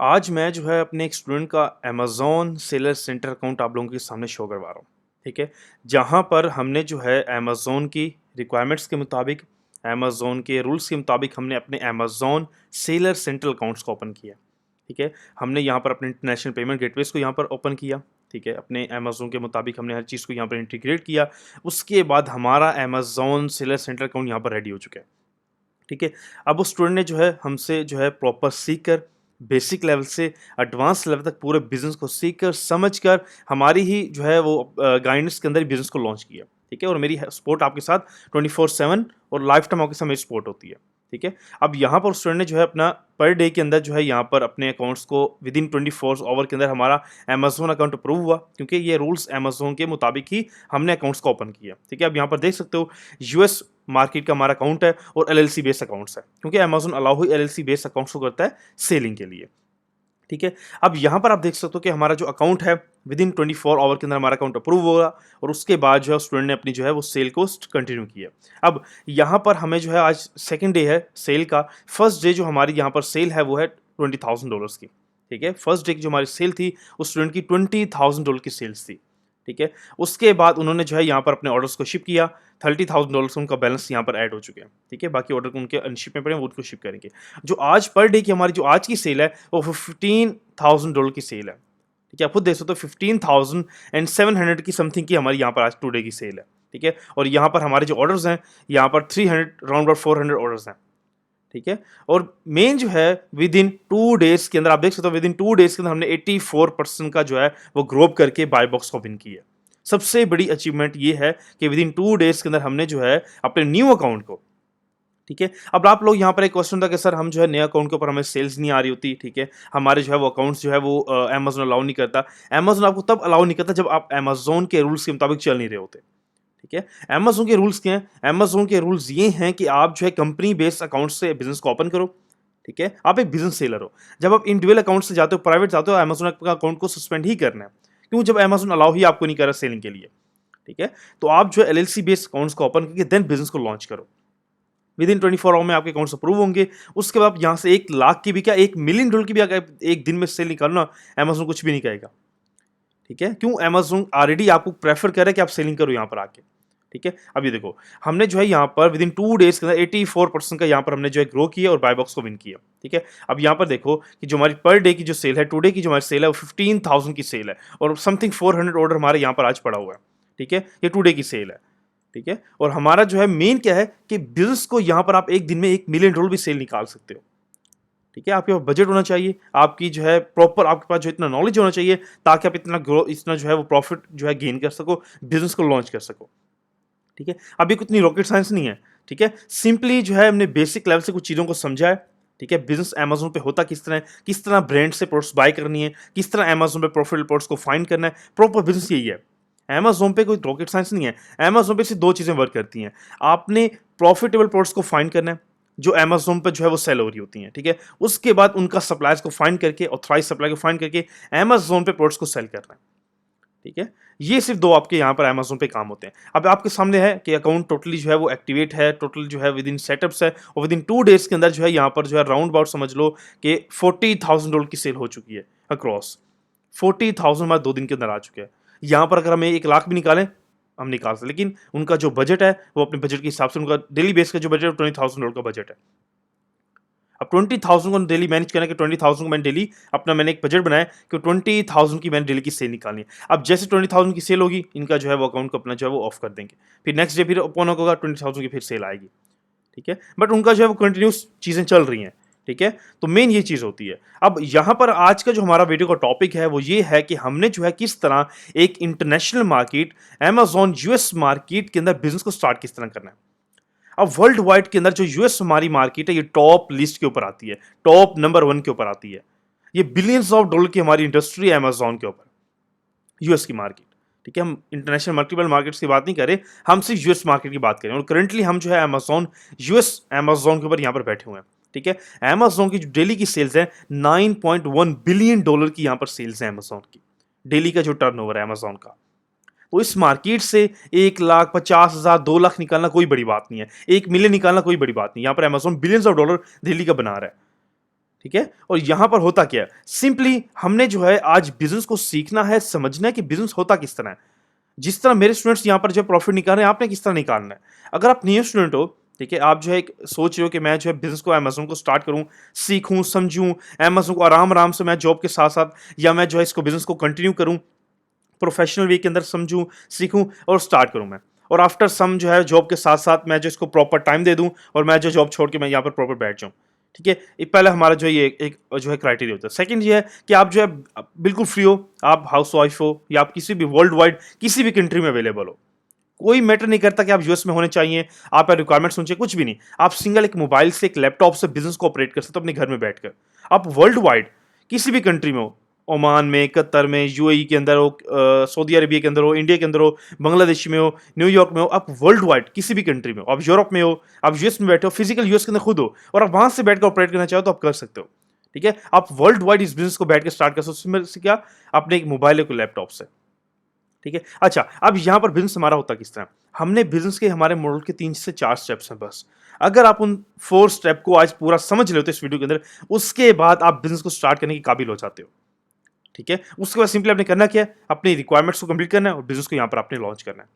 आज मैं जो है अपने एक स्टूडेंट का अमेज़न सेलर सेंटर अकाउंट आप लोगों के सामने शो करवा रहा हूँ, ठीक है? जहाँ पर हमने जो है अमेज़न की रिक्वायरमेंट्स के मुताबिक, अमेज़न के रूल्स के मुताबिक हमने अपने अमेज़न सेलर सेंटर अकाउंट्स को ओपन किया, ठीक है? हमने यहाँ पर अपने इंटरनेशनल पेमेंट गेटवेज़ को यहाँ पर ओपन किया, ठीक है? अपने अमेज़न के मुताबिक हमने हर चीज़ को यहाँ पर इंटीग्रेट किया। उसके बाद हमारा अमेज़न सेलर सेंटर अकाउंट यहाँ पर रेडी हो चुका है। ठीक है? अब उस स्टूडेंट ने जो है हमसे जो है प्रॉपर सीख कर बेसिक लेवल से एडवांस लेवल तक पूरे बिज़नेस को सीख कर, समझ कर हमारी ही जो है वो गाइडेंस के अंदर ही बिज़नेस को लॉन्च किया। ठीक है? और मेरी सपोर्ट आपके साथ 24/7 और लाइफ टाइम आपके साथ मेरी सपोर्ट होती है। ठीक है? अब यहाँ पर स्टूडेंट ने जो है अपना पर डे के अंदर जो है यहाँ पर अपने अकाउंट्स को विदिन 24 आवर के अंदर हमारा अमेज़न अकाउंट अप्रूव हुआ, क्योंकि ये रूल्स अमेज़न के मुताबिक ही हमने अकाउंट्स को ओपन किया। ठीक है? अब यहाँ पर देख सकते हो यूएस मार्केट का हमारा अकाउंट है और एलएलसी बेस्ड अकाउंट्स है, क्योंकि अमेज़न अलाउ ही एलएलसी बेस्ड अकाउंट्स को करता है सेलिंग के लिए। ठीक है? अब यहाँ पर आप देख सकते हो कि हमारा जो अकाउंट है विदिन 24 आवर के अंदर हमारा अकाउंट अप्रूव होगा और उसके बाद जो है स्टूडेंट ने अपनी जो है वो सेल को कंटिन्यू किया। अब यहाँ पर हमें जो है आज सेकंड डे है सेल का। फर्स्ट डे जो हमारी यहाँ पर सेल है वो है $20,000 की। ठीक है? फर्स्ट डे की जो हमारी सेल थी उस स्टूडेंट की $20,000 की सेल्स थी। ठीक है? उसके बाद उन्होंने जो है यहाँ पर अपने ऑर्डर्स को शिप किया। $30,000 उनका बैलेंस यहाँ पर ऐड हो चुके हैं। ठीक है? बाकी ऑर्डर उनके अनशिप में पड़े हैं, वो उनको शिप करेंगे। जो आज पर डे की हमारी जो आज की सेल है वो $15,000 की सेल है। ठीक है? आप खुद देख सकते हो 15,700 की समथिंग की हमारी यहाँ पर आज टुडे की सेल है। ठीक है? और यहाँ पर हमारे जो ऑर्डर्स हैं यहाँ पर 300 राउंड अबाउट 400 ऑर्डर्स हैं। ठीक है? और मेन जो है विदिन 2 डेज़ के अंदर आप देख सकते हो विदिन 2 डेज़ के अंदर हमने 84% का जो है वो ग्रो अप करके बाय बॉक्स को विन किया है। सबसे बड़ी अचीवमेंट ये है कि विदिन 2 डेज़ के अंदर हमने जो है अपने न्यू अकाउंट को, ठीक है? अब आप लोग यहाँ पर एक क्वेश्चन था कि सर हम जो है नए अकाउंट के ऊपर हमें सेल्स नहीं आ रही होती, ठीक है? हमारे जो है वो अकाउंट्स जो है वो अमेज़न अलाउ नहीं करता। अमेज़न आपको तब अलाउ नहीं करता जब आप अमेज़न के रूल्स के मुताबिक चल नहीं रहे होते। ठीक है? अमेज़न के रूल्स क्या हैं? अमेज़न के रूल्स ये हैं कि आप जो है कंपनी बेस्ड अकाउंट से बिज़नेस को ओपन करो, ठीक है? आप एक बिज़नेस सेलर हो। जब आप इंडिविजुअल अकाउंट से जाते हो, प्राइवेट जाते हो, अमेज़न का अकाउंट को सस्पेंड ही करना है। क्यों? जब अमेज़न अलाउ ही आपको नहीं कर रहा सेलिंग के लिए, ठीक है? तो आप जो है एलएलसी बेस्ड अकाउंट्स को ओपन करके देन बिज़नेस को लॉन्च करो। विदिन 24 आवर में आपके अकाउंट्स अप्रूव होंगे। उसके बाद यहाँ से 1 लाख की भी क्या $1 मिलियन की भी अगर एक दिन में सेल निकालना, अमेज़न कुछ भी नहीं कहेगा। ठीक है? क्यों? अमेज़न ऑलरेडी आपको प्रेफ़र कर रहा है कि आप सेलिंग करो यहाँ पर आके। ठीक है? अब ये देखो, हमने जो है यहाँ पर विदिन 2 डेज़ के अंदर 84% का यहाँ पर हमने जो है ग्रो किया और बाय बॉक्स को विन किया। ठीक है? अब यहाँ पर देखो कि जो हमारी पर डे की जो सेल है, टुडे की जो हमारी सेल है वो 15,000 की सेल है और समथिंग 400 ऑर्डर हमारे यहाँ पर आज पड़ा हुआ है। ठीक है? ये टुडे की सेल है। ठीक है? और हमारा जो है मेन क्या है कि बिज़नेस को यहाँ पर आप एक दिन में $1 मिलियन भी सेल निकाल सकते हो। ठीक है? आपके पास बजट होना चाहिए, आपकी जो है प्रॉपर आपके पास जो इतना नॉलेज होना चाहिए ताकि आप इतना जो है वो प्रॉफ़िट जो है गेन कर सको, बिज़नेस को लॉन्च कर सको। ठीक है? अब ये इतनी रॉकेट साइंस नहीं है। ठीक है? सिंपली जो है हमने बेसिक लेवल से कुछ चीज़ों को समझा है। ठीक है? बिज़नेस अमेज़न पे होता किस तरह ब्रांड से प्रोडक्ट्स बाय करनी है, किस तरह अमेज़न पे प्रॉफिटेबल प्रोडक्ट्स को फाइंड करना है, प्रॉपर बिज़नेस यही है। अमेज़न पे कोई रॉकेट साइंस नहीं है। अमेज़न पे सिर्फ़ 2 चीज़ें वर्क करती हैं। आपने प्रॉफिटेबल प्रोडक्ट्स को फाइंड करना है, जो अमेज़न पे जो है वो सेल हो रही होती हैं। ठीक है? उसके बाद उनका सप्लायर्स को फाइंड करके, ऑथराइज्ड सप्लायर को फाइंड करके अमेज़न पे प्रोडक्ट्स को सेल करना है। ठीक है? ये सिर्फ़ 2 आपके यहाँ पर अमेज़न पे काम होते हैं। अब आपके सामने है कि अकाउंट टोटली जो है वो एक्टिवेट है, टोटल जो है विदिन सेटअप्स है और विदिन 2 डेज़ के अंदर जो है यहाँ पर जो है राउंड अबाउट समझ लो कि $40,000 की सेल हो चुकी है अक्रॉस। 40,000 हमारे 2 दिन के अंदर आ चुके हैं। यहाँ पर अगर हमें 1 लाख भी निकालें, हम निकाल सकते, लेकिन उनका जो बजट है वो अपने बजट के हिसाब से उनका डेली बेस का जो बजट है $20,000 का बजट है। अब 20,000 को डेली मैनेज करना है कि 20,000 को मैंने डेली अपना मैंने एक बजट बनाया कि 20,000 की मैंने डेली की सेल निकालनी है। अब जैसे 20,000 की सेल होगी, इनका जो है वो अकाउंट को अपना जो है वो ऑफ कर देंगे। फिर नेक्स्ट डे फिर ओपन होगा, 20,000 की फिर सेल आएगी। ठीक है? बट उनका जो है वो कंटिन्यूस चीज़ें चल रही हैं। ठीक है? तो मेन ये चीज़ होती है। अब यहाँ पर आज का जो हमारा वीडियो का टॉपिक है वो ये है कि हमने जो है किस तरह एक international market Amazon US market के अंदर बिज़नेस को स्टार्ट किस तरह करना है। अब वर्ल्ड वाइड के अंदर जो यूएस हमारी मार्केट है ये टॉप लिस्ट के ऊपर आती है, टॉप नंबर 1 के ऊपर आती है। ये बिलियंस ऑफ डॉलर की हमारी इंडस्ट्री है अमेज़न के ऊपर, यूएस की मार्केट। ठीक है? हम इंटरनेशनल मल्टीपल मार्केट्स की बात नहीं कर रहे, हम सिर्फ यूएस मार्केट की बात करें और करंटली हम जो है अमेज़न यूएस अमेज़न के ऊपर यहाँ पर बैठे हुए हैं। ठीक है? अमेज़न की जो डेली की सेल्स है $9.1 बिलियन की यहाँ पर सेल्स है अमेज़न की। डेली का जो टर्नओवर है अमेज़न का। तो इस मार्केट से 1,50,000 2 लाख निकालना कोई बड़ी बात नहीं है। 1 मिलियन निकालना कोई बड़ी बात नहीं है। यहाँ पर Amazon billions of dollar daily का बना रहा है। ठीक है। और यहां पर होता क्या है, सिंपली हमने जो है आज बिजनेस को सीखना है, समझना है कि बिजनेस होता किस तरह है। जिस तरह मेरे स्टूडेंट्स यहाँ पर जो प्रॉफिट निकाल रहे हैं, आपने किस तरह निकालना है। अगर आप न्यू स्टूडेंट हो, ठीक है, आप जो है एक सोच रहे हो कि मैं जो है बिजनेस को अमेजोन को स्टार्ट करूं, सीखूं, समझूं, अमेजोन को आराम आराम से मैं जॉब के साथ साथ, या मैं जो है इसको बिजनेस को कंटिन्यू करूं, प्रोफेशनल वे के अंदर समझूं, सीखूं और स्टार्ट करूं मैं, और आफ्टर सम जो है जॉब के साथ साथ मैं जो इसको प्रॉपर टाइम दे दूं और मैं जो जॉब छोड़ के मैं यहाँ पर प्रॉपर बैठ जाऊं। ठीक है, ये पहला हमारा जो ये एक जो है क्राइटेरिया होता है। सेकंड ये है कि आप जो है बिल्कुल फ्री हो, आप हाउस वाइफ हो, या आप किसी भी वर्ल्ड वाइड किसी भी कंट्री में अवेलेबल हो। कोई मैटर नहीं करता कि आप यूएस में होने चाहिए, आप रिक्वायरमेंट्स होने चाहिए, कुछ भी नहीं। आप सिंगल एक मोबाइल से, एक लैपटॉप से बिजनेस को ऑपरेट कर सकते हो अपने घर में बैठकर। आप वर्ल्ड वाइड किसी भी कंट्री में हो, ओमान में, कतर में, यूएई के अंदर हो, सऊदी अरबिया के अंदर हो, इंडिया के अंदर हो, बांग्लादेश में हो, न्यूयॉर्क में हो, आप वर्ल्ड वाइड किसी भी कंट्री में हो, आप यूरोप में हो, आप यूएस में बैठे हो, फिजिकल यूएस के अंदर खुद हो, और आप वहां से बैठकर ऑपरेट करना चाहो तो आप कर सकते हो। ठीक है, आप वर्ल्ड वाइड इस बिजनेस को बैठ कर स्टार्ट कर सकते हो। क्या, अपने एक मोबाइल या लैपटॉप से। ठीक है, अच्छा, अब यहां पर बिजनेस हमारा होता किस तरह। हमने बिजनेस के हमारे मॉडल के 3 से 4 स्टेप्स हैं बस। अगर आप उन 4 स्टेप को आज पूरा समझ लेते हो इस वीडियो के अंदर, उसके बाद आप बिजनेस को स्टार्ट करने के काबिल हो जाते हो। ठीक है, उसके बाद सिंपली आपने करना क्या है, अपनी रिक्वायरमेंट्स को कंप्लीट करना है और बिजनेस को यहां पर आपने लॉन्च करना है।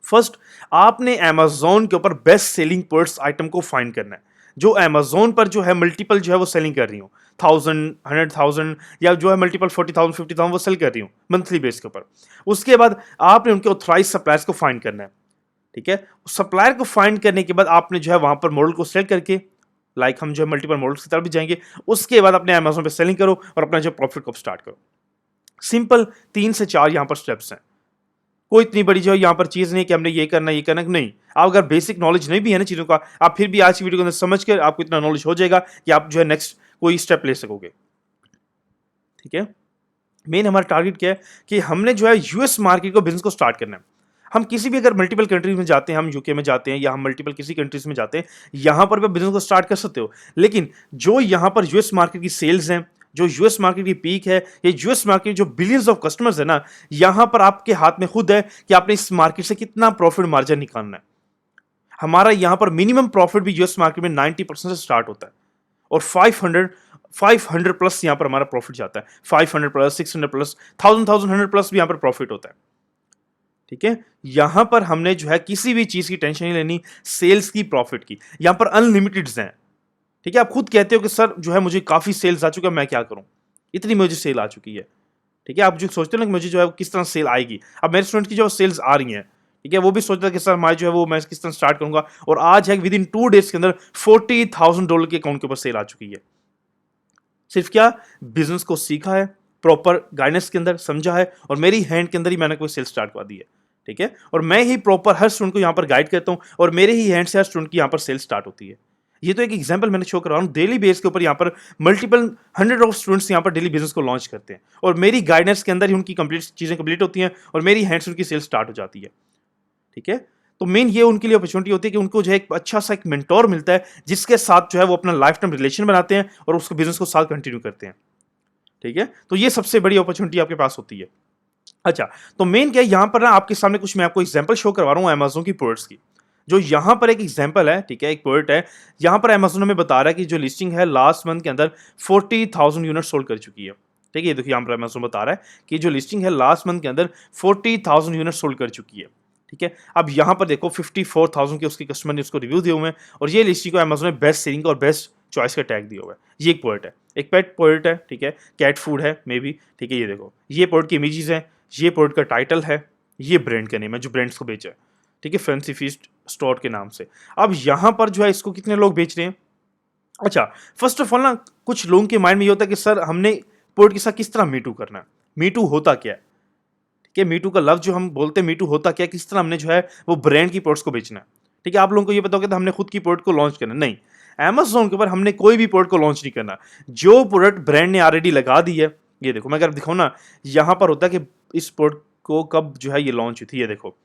फर्स्ट, आपने अमेजोन के ऊपर बेस्ट सेलिंग पर्स आइटम को फाइंड करना है, जो अमेजोन पर जो है मल्टीपल जो है वो सेलिंग कर रही हो, 1000, 100,000, या जो है मल्टीपल 40,000, 50,000 वो सेल कर रही हो मंथली बेस के ऊपर। उसके बाद आपने उनके ऑथराइज सप्लायर्स को फाइंड करना है। ठीक है, सप्लायर को फाइंड करने के बाद आपने जो है वहां पर मॉडल को सेलेक्ट करके, लाइक हम जो है मल्टीपल मॉडल्स की तरफ भी जाएंगे, उसके बाद अपने अमेजोन पे सेलिंग करो और अपना जो प्रॉफिट को स्टार्ट करो। सिंपल 3 से 4 यहां पर स्टेप्स हैं। कोई इतनी बड़ी जो है यहाँ पर चीज़ नहीं कि हमने ये करना ये करना, नहीं। आप अगर बेसिक नॉलेज नहीं भी है ना चीज़ों का, आप फिर भी आज की वीडियो के अंदर समझ कर आपको इतना नॉलेज हो जाएगा कि आप जो है नेक्स्ट कोई स्टेप ले सकोगे। ठीक है, मेन हमारा टारगेट क्या है कि हमने जो है यूएस मार्केट को बिजनेस को स्टार्ट करना है। हम किसी भी अगर मल्टीपल कंट्रीज में जाते हैं, हम यूके में जाते हैं या हम मल्टीपल किसी कंट्रीज में जाते हैं, यहां पर भी बिजनेस को स्टार्ट कर सकते हो। लेकिन जो यहां पर यूएस मार्केट की सेल्स हैं, जो यूएस मार्केट की पीक है, ये यूएस मार्केट जो बिलियंस ऑफ कस्टमर्स है ना, यहां पर आपके हाथ में खुद है कि आपने इस मार्केट से कितना प्रॉफिट मार्जिन निकालना है। हमारा यहां पर मिनिमम प्रॉफिट भी यूएस मार्केट में 90% से स्टार्ट होता है, और 500 प्लस यहां पर हमारा प्रॉफिट जाता है। 500 प्लस, 600 प्लस, 1000 प्लस भी यहां पर प्रॉफिट होता है। ठीक है, यहां पर हमने जो है किसी भी चीज की टेंशन नहीं लेनी, सेल्स की, प्रॉफिट की। यहां पर अनलिमिटेड हैं। ठीक है, आप खुद कहते हो कि सर जो है मुझे काफी सेल्स आ चुका है, मैं क्या करूं, इतनी मुझे सेल आ चुकी है। ठीक है, आप जो सोचते हो ना कि मुझे जो है किस तरह सेल आएगी, अब मेरे स्टूडेंट की जो सेल्स आ रही हैं, ठीक है, वो भी सोचता है कि सर मैं जो है वो मैं किस तरह स्टार्ट करूंगा, और आज है विद इन 2 डेज के अंदर $40,000 के अकाउंट के ऊपर सेल आ चुकी है। सिर्फ क्या, बिजनेस को सीखा है, प्रॉपर गाइडेंस के अंदर समझा है, और मेरी हैंड के अंदर ही मैंने कोई सेल स्टार्ट करवा दी है। ठीक है, और मैं ही प्रॉपर हर स्टूडेंट को यहाँ पर गाइड करता हूँ, और मेरे ही हैंड से हर स्टूडेंट की यहाँ पर सेल स्टार्ट होती है। ये तो एक एग्जांपल मैंने शो करा रहा हूँ। डेली बेस के ऊपर यहाँ पर मल्टीपल 100 ऑफ स्टूडेंट्स यहाँ पर डेली बिजनेस को लॉन्च करते हैं, और मेरी गाइडेंस के अंदर ही उनकी कंप्लीट चीजें कंप्लीट होती हैं, और मेरी हैंड से उनकी सेल स्टार्ट हो जाती है। ठीक है, तो मेन ये उनके लिए अपॉर्चुनिटी होती है कि उनको जो है एक अच्छा सा एक मेंटोर मिलता है, जिसके साथ जो है वो अपना लाइफ टाइम रिलेशन बनाते हैं और उसको बिजनेस को साथ कंटिन्यू करते हैं। ठीक है, तो ये सबसे बड़ी अपॉर्चुनिटी आपके पास होती है। अच्छा, तो मेन क्या है, यहां पर ना आपके सामने कुछ मैं आपको एग्जांपल शो करवा रहा हूं अमेजोन की प्रोडक्ट्स की। जो यहां पर एक एग्जांपल है, ठीक है, एक प्रोडक्ट है, यहां पर अमेजोन हमें बता रहा है कि जो लिस्टिंग है लास्ट मंथ के अंदर 40,000 यूनिट सोल्ड कर चुकी है। ठीक है, ये देखिए यहां पर अमेजोन बता रहा है कि जो लिस्टिंग है लास्ट मंथ के अंदर 40,000 यूनिट सोल्ड कर चुकी है। ठीक है, अब यहां पर देखो 54,000 के उसके कस्टमर ने उसको रिव्यू दिए हुए हैं, और ये लिस्टिंग को अमेजोन ने बेस्ट सेलिंग और बेस्ट चॉइस का टैग दिया हुआ है। ये एक प्रोडक्ट है, एक पेट प्रोडक्ट है, ठीक है, कैट फूड है मे बी। ठीक है, ये देखो ये प्रोडक्ट की इमेजेस है, ये प्रोडक्ट का टाइटल है, ये ब्रांड का नेम है जो ब्रांड्स को बेचा है। ठीक है, फैंसी फीस्ट स्टोर के नाम से। अब यहां पर जो है इसको कितने लोग बेच रहे हैं। अच्छा, फर्स्ट ऑफ ऑल ना कुछ लोगों के माइंड में ये होता है कि सर हमने प्रोडक्ट के साथ किस तरह मीटू करना है, मीटू होता क्या है। ठीक है, मीटू का लफ्ज जो हम बोलते हैं मीटू होता क्या है, किस तरह हमने जो है वो ब्रांड की प्रोडक्ट्स को बेचना है। ठीक है, आप लोगों को ये बताओगे तो हमने खुद की प्रोडक्ट को लॉन्च करना, नहीं। अमेजोन के ऊपर हमने कोई भी प्रोडक्ट को लॉन्च नहीं करना। जो प्रोडक्ट ब्रांड ने ऑलरेडी लगा दी है, ये देखो मैं अगर दिखाऊं ना, यहां पर होता है कि इस प्रोडक्ट को कब जो है ये लॉन्च हुई थी। ये देखो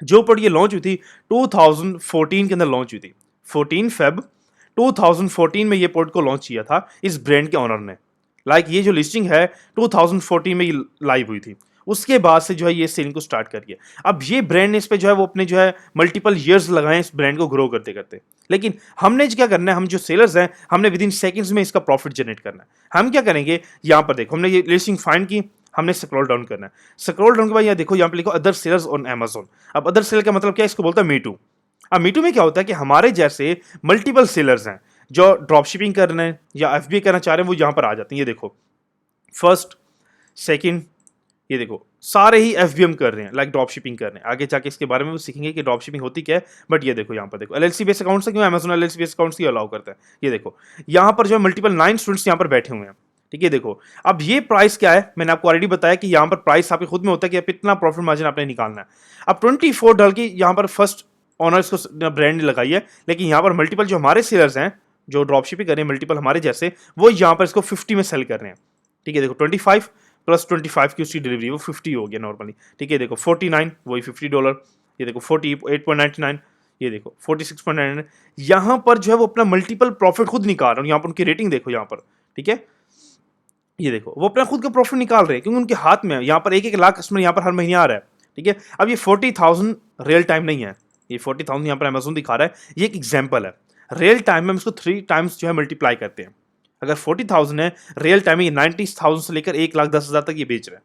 जो प्रोडक्ट ये लॉन्च हुई थी 2014 के अंदर लॉन्च हुई थी। 14 फेब 2014 में ये प्रोडक्ट को लॉन्च किया था इस ब्रांड के ऑनर ने। लाइक ये जो लिस्टिंग है 2014 में ये लाइव हुई थी, उसके बाद से जो है ये सेलिंग को स्टार्ट करिए। अब ये ब्रांड ने इस पे जो है वो अपने जो है मल्टीपल ईयर्स लगाए इस ब्रांड को ग्रो करते करते, लेकिन हमने क्या करना है, हम जो सेलर्स हैं हमने विद इन सेकंड्स में इसका प्रॉफिट जनरेट करना है। हम क्या करेंगे, यहाँ पर देखो हमने ये लिस्टिंग फाइंड की, हमने स्क्रॉल डाउन करना है। स्क्रॉल डाउन के बाद यहाँ देखो, यहाँ पे लिखो अदर सेलर्स ऑन अमेजोन। अब अदर सेलर का मतलब क्या है, इसको बोलता है मीटू। अब मीटू में क्या होता है कि हमारे जैसे मल्टीपल सेलर्स हैं जो ड्रॉप शिपिंग कर रहे हैं या एफबीए करना चाह रहे हैं, वो यहाँ पर आ जाते हैं। ये देखो फर्स्ट, सेकंड, ये देखो सारे ही एफबीएम कर रहे हैं, लाइक ड्रॉप शिपिंग कर रहे हैं। आगे जाके इसके बारे में भी सीखेंगे कि ड्रॉप शिपिंग होती क्या है। बट ये देखो यहाँ पर देखो एलएलसी बेस अकाउंट से क्यों अमेजोन एलएलसी बेस अकाउंट्स की अलाउ करता है। ये देखो यहाँ पर जो है मल्टीपल 9 स्टूडेंट्स यहाँ पर बैठे हुए हैं। ठीक है, देखो अब ये प्राइस क्या है, मैंने आपको ऑलरेडी बताया कि यहाँ पर प्राइस आपके खुद में होता है कि आप इतना प्रॉफिट मार्जिन आपने निकालना है। अब 24 डॉलर की यहाँ पर फर्स्ट ऑनर्स को ब्रांड ने लगाई है, लेकिन यहाँ पर मल्टीपल जो हमारे सेलर्स हैं जो ड्रॉप शिपिंग कर रहे हैं मल्टीपल हमारे जैसे, वो यहाँ पर इसको 50 में सेल कर रहे हैं। ठीक है, देखो 25 प्लस 25 की उसकी डिलीवरी वो 50 हो गया नॉर्मली। ठीक है, देखो 49 वही $50। ये देखो 48.99, ये देखो 46.99। यहाँ पर जो है वो अपना मल्टीपल प्रॉफिट खुद निकाल रहे हैं। यहाँ पर उनकी रेटिंग देखो यहाँ पर। ठीक है, ये देखो वो अपना खुद का प्रॉफिट निकाल रहे हैं क्योंकि उनके हाथ में है। यहाँ पर 1-1 लाख कस्टमर यहाँ पर हर महीने आ रहा है। ठीक है, अब ये 40,000 रियल टाइम नहीं है, ये 40,000 यहाँ पर अमेजोन दिखा रहा है, ये एक एग्जाम्पल है। रियल टाइम में हम इसको 3 टाइम्स जो है मल्टीप्लाई करते हैं। अगर 40,000 है, रियल टाइम में ये 90,000 से लेकर 1,10,000 तक ये बेच रहे हैं,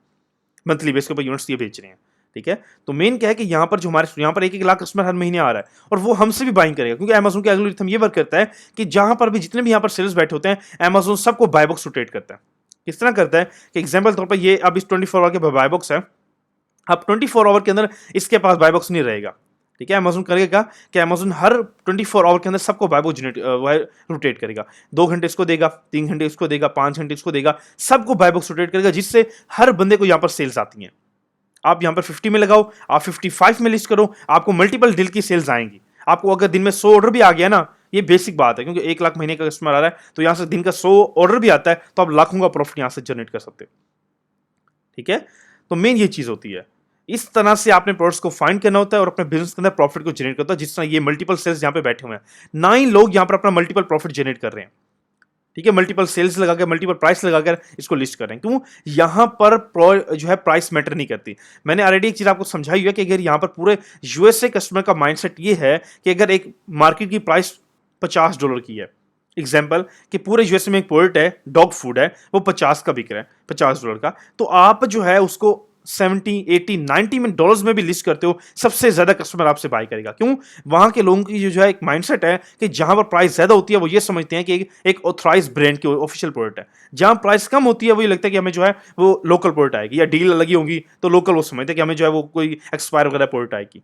मंथली बेस के ऊपर यूनिट्स ये बेच रहे हैं। ठीक है, तो मेन क्या है कि यहाँ पर जो हमारे यहाँ पर 1-1 लाख कस्टमर हर महीने आ रहा है और वो हमसे भी बाइंग करेगा, क्योंकि अमेजोन के एल्गोरिथम ये वर्क करता है कि जहां पर भी जितने भी यहाँ पर सेल्स बैठे होते हैं, अमेजोन सबको बाय बॉक्स रोटेट करता है। किस तरह करता है कि एग्जाम्पल तौर पर ये अब इस 24 आवर के बाय बॉक्स है, अब 24 आवर के अंदर इसके पास बाय बॉक्स नहीं रहेगा। ठीक है, अमेजोन करेगा कि अमेजोन हर 24 आवर के अंदर सबको बाय बॉक्स रोटेट करेगा। 2 घंटे इसको देगा, 3 घंटे इसको देगा, 5 घंटे इसको देगा, सबको बाय बॉक्स रोटेट करेगा, जिससे हर बंदे को यहाँ पर सेल्स आती हैं। आप यहाँ पर 50 में लगाओ, आप 55 में लिस्ट करो, आपको मल्टीपल डील की सेल्स आएंगी। आपको अगर दिन में 100 ऑर्डर भी आ गया ना, ये बेसिक बात है, क्योंकि 1 लाख महीने का कस्टमर आ रहा है, तो यहाँ से दिन का 100 ऑर्डर भी आता है, तो आप लाखों का प्रॉफिट यहाँ से जनरेट कर सकते हो। ठीक है, तो मेन ये चीज होती है। इस तरह से आपने प्रोडक्ट्स को फाइंड करना होता है और अपने बिजनेस के अंदर प्रॉफिट को जनरेट करता है, जिस तरह ये मल्टीपल सेल्स यहाँ पे बैठे हुए हैं, 9 लोग यहाँ पर अपना मल्टीपल प्रॉफिट जनरेट कर रहे हैं। ठीक है, मल्टीपल सेल्स लगाकर, मल्टीपल प्राइस लगाकर इसको लिस्ट कर रहे हैं। क्यों? यहां पर जो है प्राइस मैटर नहीं करती। मैंने ऑलरेडी एक चीज आपको समझाई है कि अगर यहां पर पूरे यूएसए कस्टमर का माइंडसेट ये है कि अगर एक मार्केट की प्राइस $50 की है, एग्जाम्पल कि पूरे यूएसए में एक प्रोडक्ट है, डॉग फूड है, वो 50 का बिक रहा है, $50 का, तो आप जो है उसको 70, 80, 90 में डॉलर्स में भी लिस्ट करते हो, सबसे ज्यादा कस्टमर आपसे बाय करेगा। क्यों? वहां के लोगों की जो है एक माइंडसेट है कि जहां पर प्राइस ज्यादा होती है वो ये समझते हैं कि एक ऑथराइज ब्रांड की ऑफिशियल प्रोडक्ट है, जहां प्राइस कम होती है वो ये लगता है कि हमें जो है वो लोकल प्रोडक्ट आएगी या डील लगी होगी तो लोकल वो समझते हैं कि हमें जो है वो कोई एक्सपायर वगैरह प्रोडक्ट आएगी।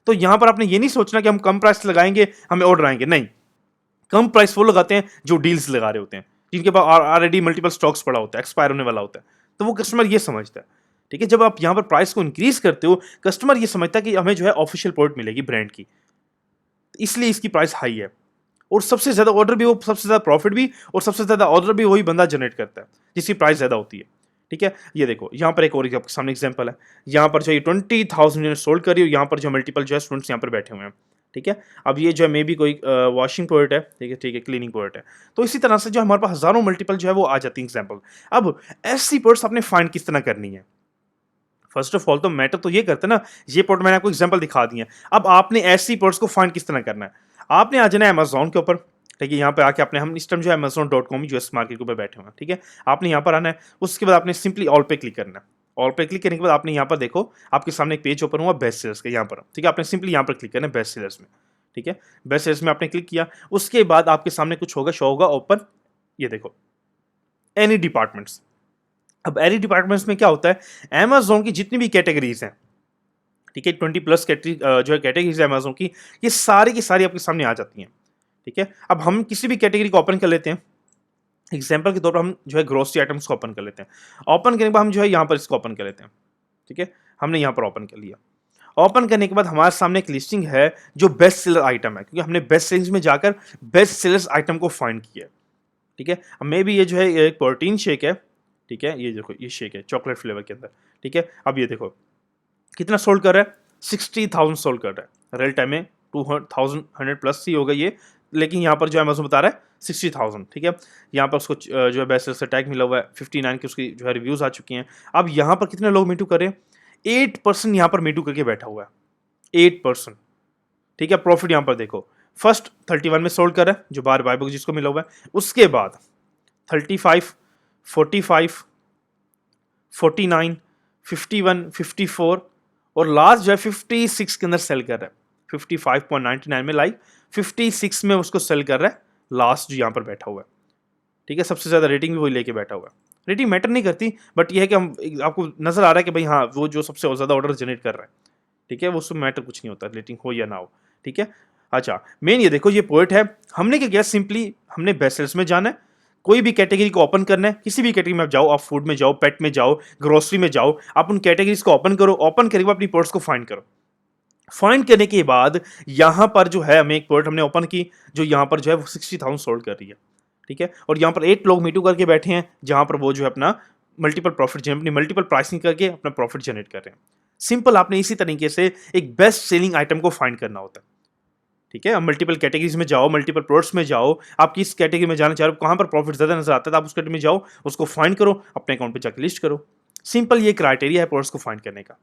तो यहां पर आपने ये नहीं सोचना कि हम कम प्राइस लगाएंगे हमें ऑर्डर आएंगे, नहीं। कम प्राइस वो लगाते हैं जो डील्स लगा रहे होते हैं, जिनके पास ऑलरेडी मल्टीपल स्टॉक्स पड़ा होता है, एक्सपायर होने वाला होता है, तो वो कस्टमर ये समझता है। ठीक है, जब आप यहां पर प्राइस को इंक्रीज करते हो, कस्टमर ये समझता है कि हमें जो है ऑफिशियल प्रोडक्ट मिलेगी ब्रांड की, इसलिए इसकी प्राइस हाई है। और सबसे ज्यादा ऑर्डर भी वो, सबसे ज्यादा प्रॉफिट भी और सबसे ज्यादा ऑर्डर भी वही बंदा जनरेट करता है जिसकी प्राइस ज्यादा होती है। ठीक है, ये देखो यहाँ पर एक और आपके सामने एग्जांपल है, यहाँ पर जो ये 20,000 यूनिट सोल्ड करी और यहाँ पर जो मल्टीपल जो है स्टूडेंट्स यहाँ पर बैठे हुए हैं। ठीक है, अब ये जो है मे बी कोई वॉशिंग प्रोडक्ट है, ठीक है, क्लीनिंग प्रोडक्ट है। तो इसी तरह से जो हमारे पास हजारों मल्टीपल जो है वो आ जाती है एग्जाम्पल। अब ऐसी प्रोडक्ट्स आपने फाइंड किस तरह करनी है? फर्स्ट ऑफ ऑल तो मैटर तो ये करता है ना, ये प्रोडक्ट मैंने आपको एग्जांपल दिखा दिया। अब आपने ऐसी प्रोडक्ट्स को फाइंड किस तरह करना है? आपने आ जाना है अमेजोन के ऊपर। ठीक है, यहाँ पे आके आपने, हम इस टाइम जो है amazon.com यूएस मार्केट के ऊपर बैठे हुए हैं। ठीक है, आपने यहाँ पर आना है, उसके बाद आपने सिंपली ऑल पे क्लिक करना है। ऑल पे क्लिक करने के बाद आपने यहाँ पर देखो आपके सामने एक पेज ओपन हुआ बेस्ट सेलर्स का, यहाँ पर। ठीक है, आपने सिंपली यहाँ पर क्लिक करना है बेस्ट सेलर्स में। ठीक है, बेस्ट सेलर्स में आपने क्लिक किया, उसके बाद आपके सामने कुछ होगा, शो होगा ओपन, ये देखो एनी डिपार्टमेंट्स। अब एनी डिपार्टमेंट्स में क्या होता है, अमेजोन की जितनी भी कैटेगरीज हैं, ठीक है, 20+ कैटेगरी जो है कैटेगरीज है अमेजोन की, ये सारी की सारी आपके सामने आ जाती हैं। ठीक है, अब हम किसी भी कैटेगरी को ओपन कर लेते हैं। एग्जाम्पल के तौर पर हम जो है ग्रोसरी आइटम्स को ओपन कर लेते हैं। ओपन करने के बाद हम जो है यहाँ पर इसको ओपन कर लेते हैं। ठीक है, हमने यहाँ पर ओपन कर लिया। ओपन करने के बाद हमारे सामने एक लिस्टिंग है जो बेस्ट सेलर आइटम है, क्योंकि हमने बेस्ट सेलिंग्स में जाकर बेस्ट सेलर्स आइटम को फाइंड किया है। ठीक है, अब मे बी ये जो है एक प्रोटीन शेक है। ठीक है, ये देखो ये शेक है चॉकलेट फ्लेवर के अंदर। ठीक है, अब ये देखो कितना सोल्ड कर रहा है, 60,000 सोल्ड कर रहा है। रियल टाइम में 2,100+ ही होगा ये, लेकिन यहाँ पर जो अमेजोन बता रहा है 60,000, ठीक है। यहाँ पर उसको जो है बेस्ट सेलर से टैग मिला हुआ है, 59 की उसकी जो है रिव्यूज़ आ चुकी हैं। अब यहाँ पर कितने लोग मीटू कर रहे हैं, 8% यहाँ पर मीटू करके बैठा हुआ है, 8%, ठीक है। प्रॉफिट यहाँ पर देखो, फर्स्ट 31 में सोल्ड कर रहा है जो बार बाय बुक जिसको मिला हुआ है, उसके बाद 35, 45, 49, 51, 54 और लास्ट जो है 56 के अंदर सेल कर रहा है, 55.99 में लाइक 56 में उसको सेल कर रहा है लास्ट जो यहाँ पर बैठा हुआ है, ठीक है। सबसे ज़्यादा रेटिंग भी वही लेके बैठा हुआ है। रेटिंग मैटर नहीं करती, बट ये है कि हम आपको नजर आ रहा है कि भाई हाँ वो जो सबसे ज़्यादा ऑर्डर जनरेट कर रहा है, ठीक है, वो उसमें मैटर कुछ नहीं होता रेटिंग हो या ना हो, ठीक है। अच्छा मेन ये देखो ये पोएट है, हमने क्या किया, सिंपली हमने बेस्ट सेलर्स में जाना है, कोई भी कैटेगरी को ओपन करना है, किसी भी कैटेगरी में आप जाओ, आप फूड में जाओ, पेट में जाओ, ग्रोसरी में जाओ, आप उन कैटेगरीज को ओपन करो, ओपन करके अपनी प्रोडक्ट्स को फाइंड करो। फाइंड करने के बाद यहां पर जो है हमें एक प्रोडक्ट हमने ओपन की जो यहां पर जो है वो 60,000 सोल्ड कर रही है, ठीक है। और यहां पर 8 लोग मीटू करके बैठे हैं जहां पर वो जो है अपना मल्टीपल प्रॉफिट अपनी मल्टीपल प्राइसिंग करके अपना प्रॉफिट जनरेट कर रहे हैं। सिंपल आपने इसी तरीके से एक बेस्ट सेलिंग आइटम को फाइंड करना होता है, ठीक है। आप मल्टीपल कैटेगरीज में जाओ, मल्टीपल प्रोडक्ट्स में जाओ, आप किस कैटेगरी में जाना चाह रहे हो, कहां पर प्रॉफिट ज्यादा नजर आता है, तो आप उस कैटेगरी में जाओ, उसको फाइंड करो, अपने अकाउंट पे जाकर लिस्ट करो। सिंपल ये क्राइटेरिया है प्रोडक्ट्स को फाइंड करने का,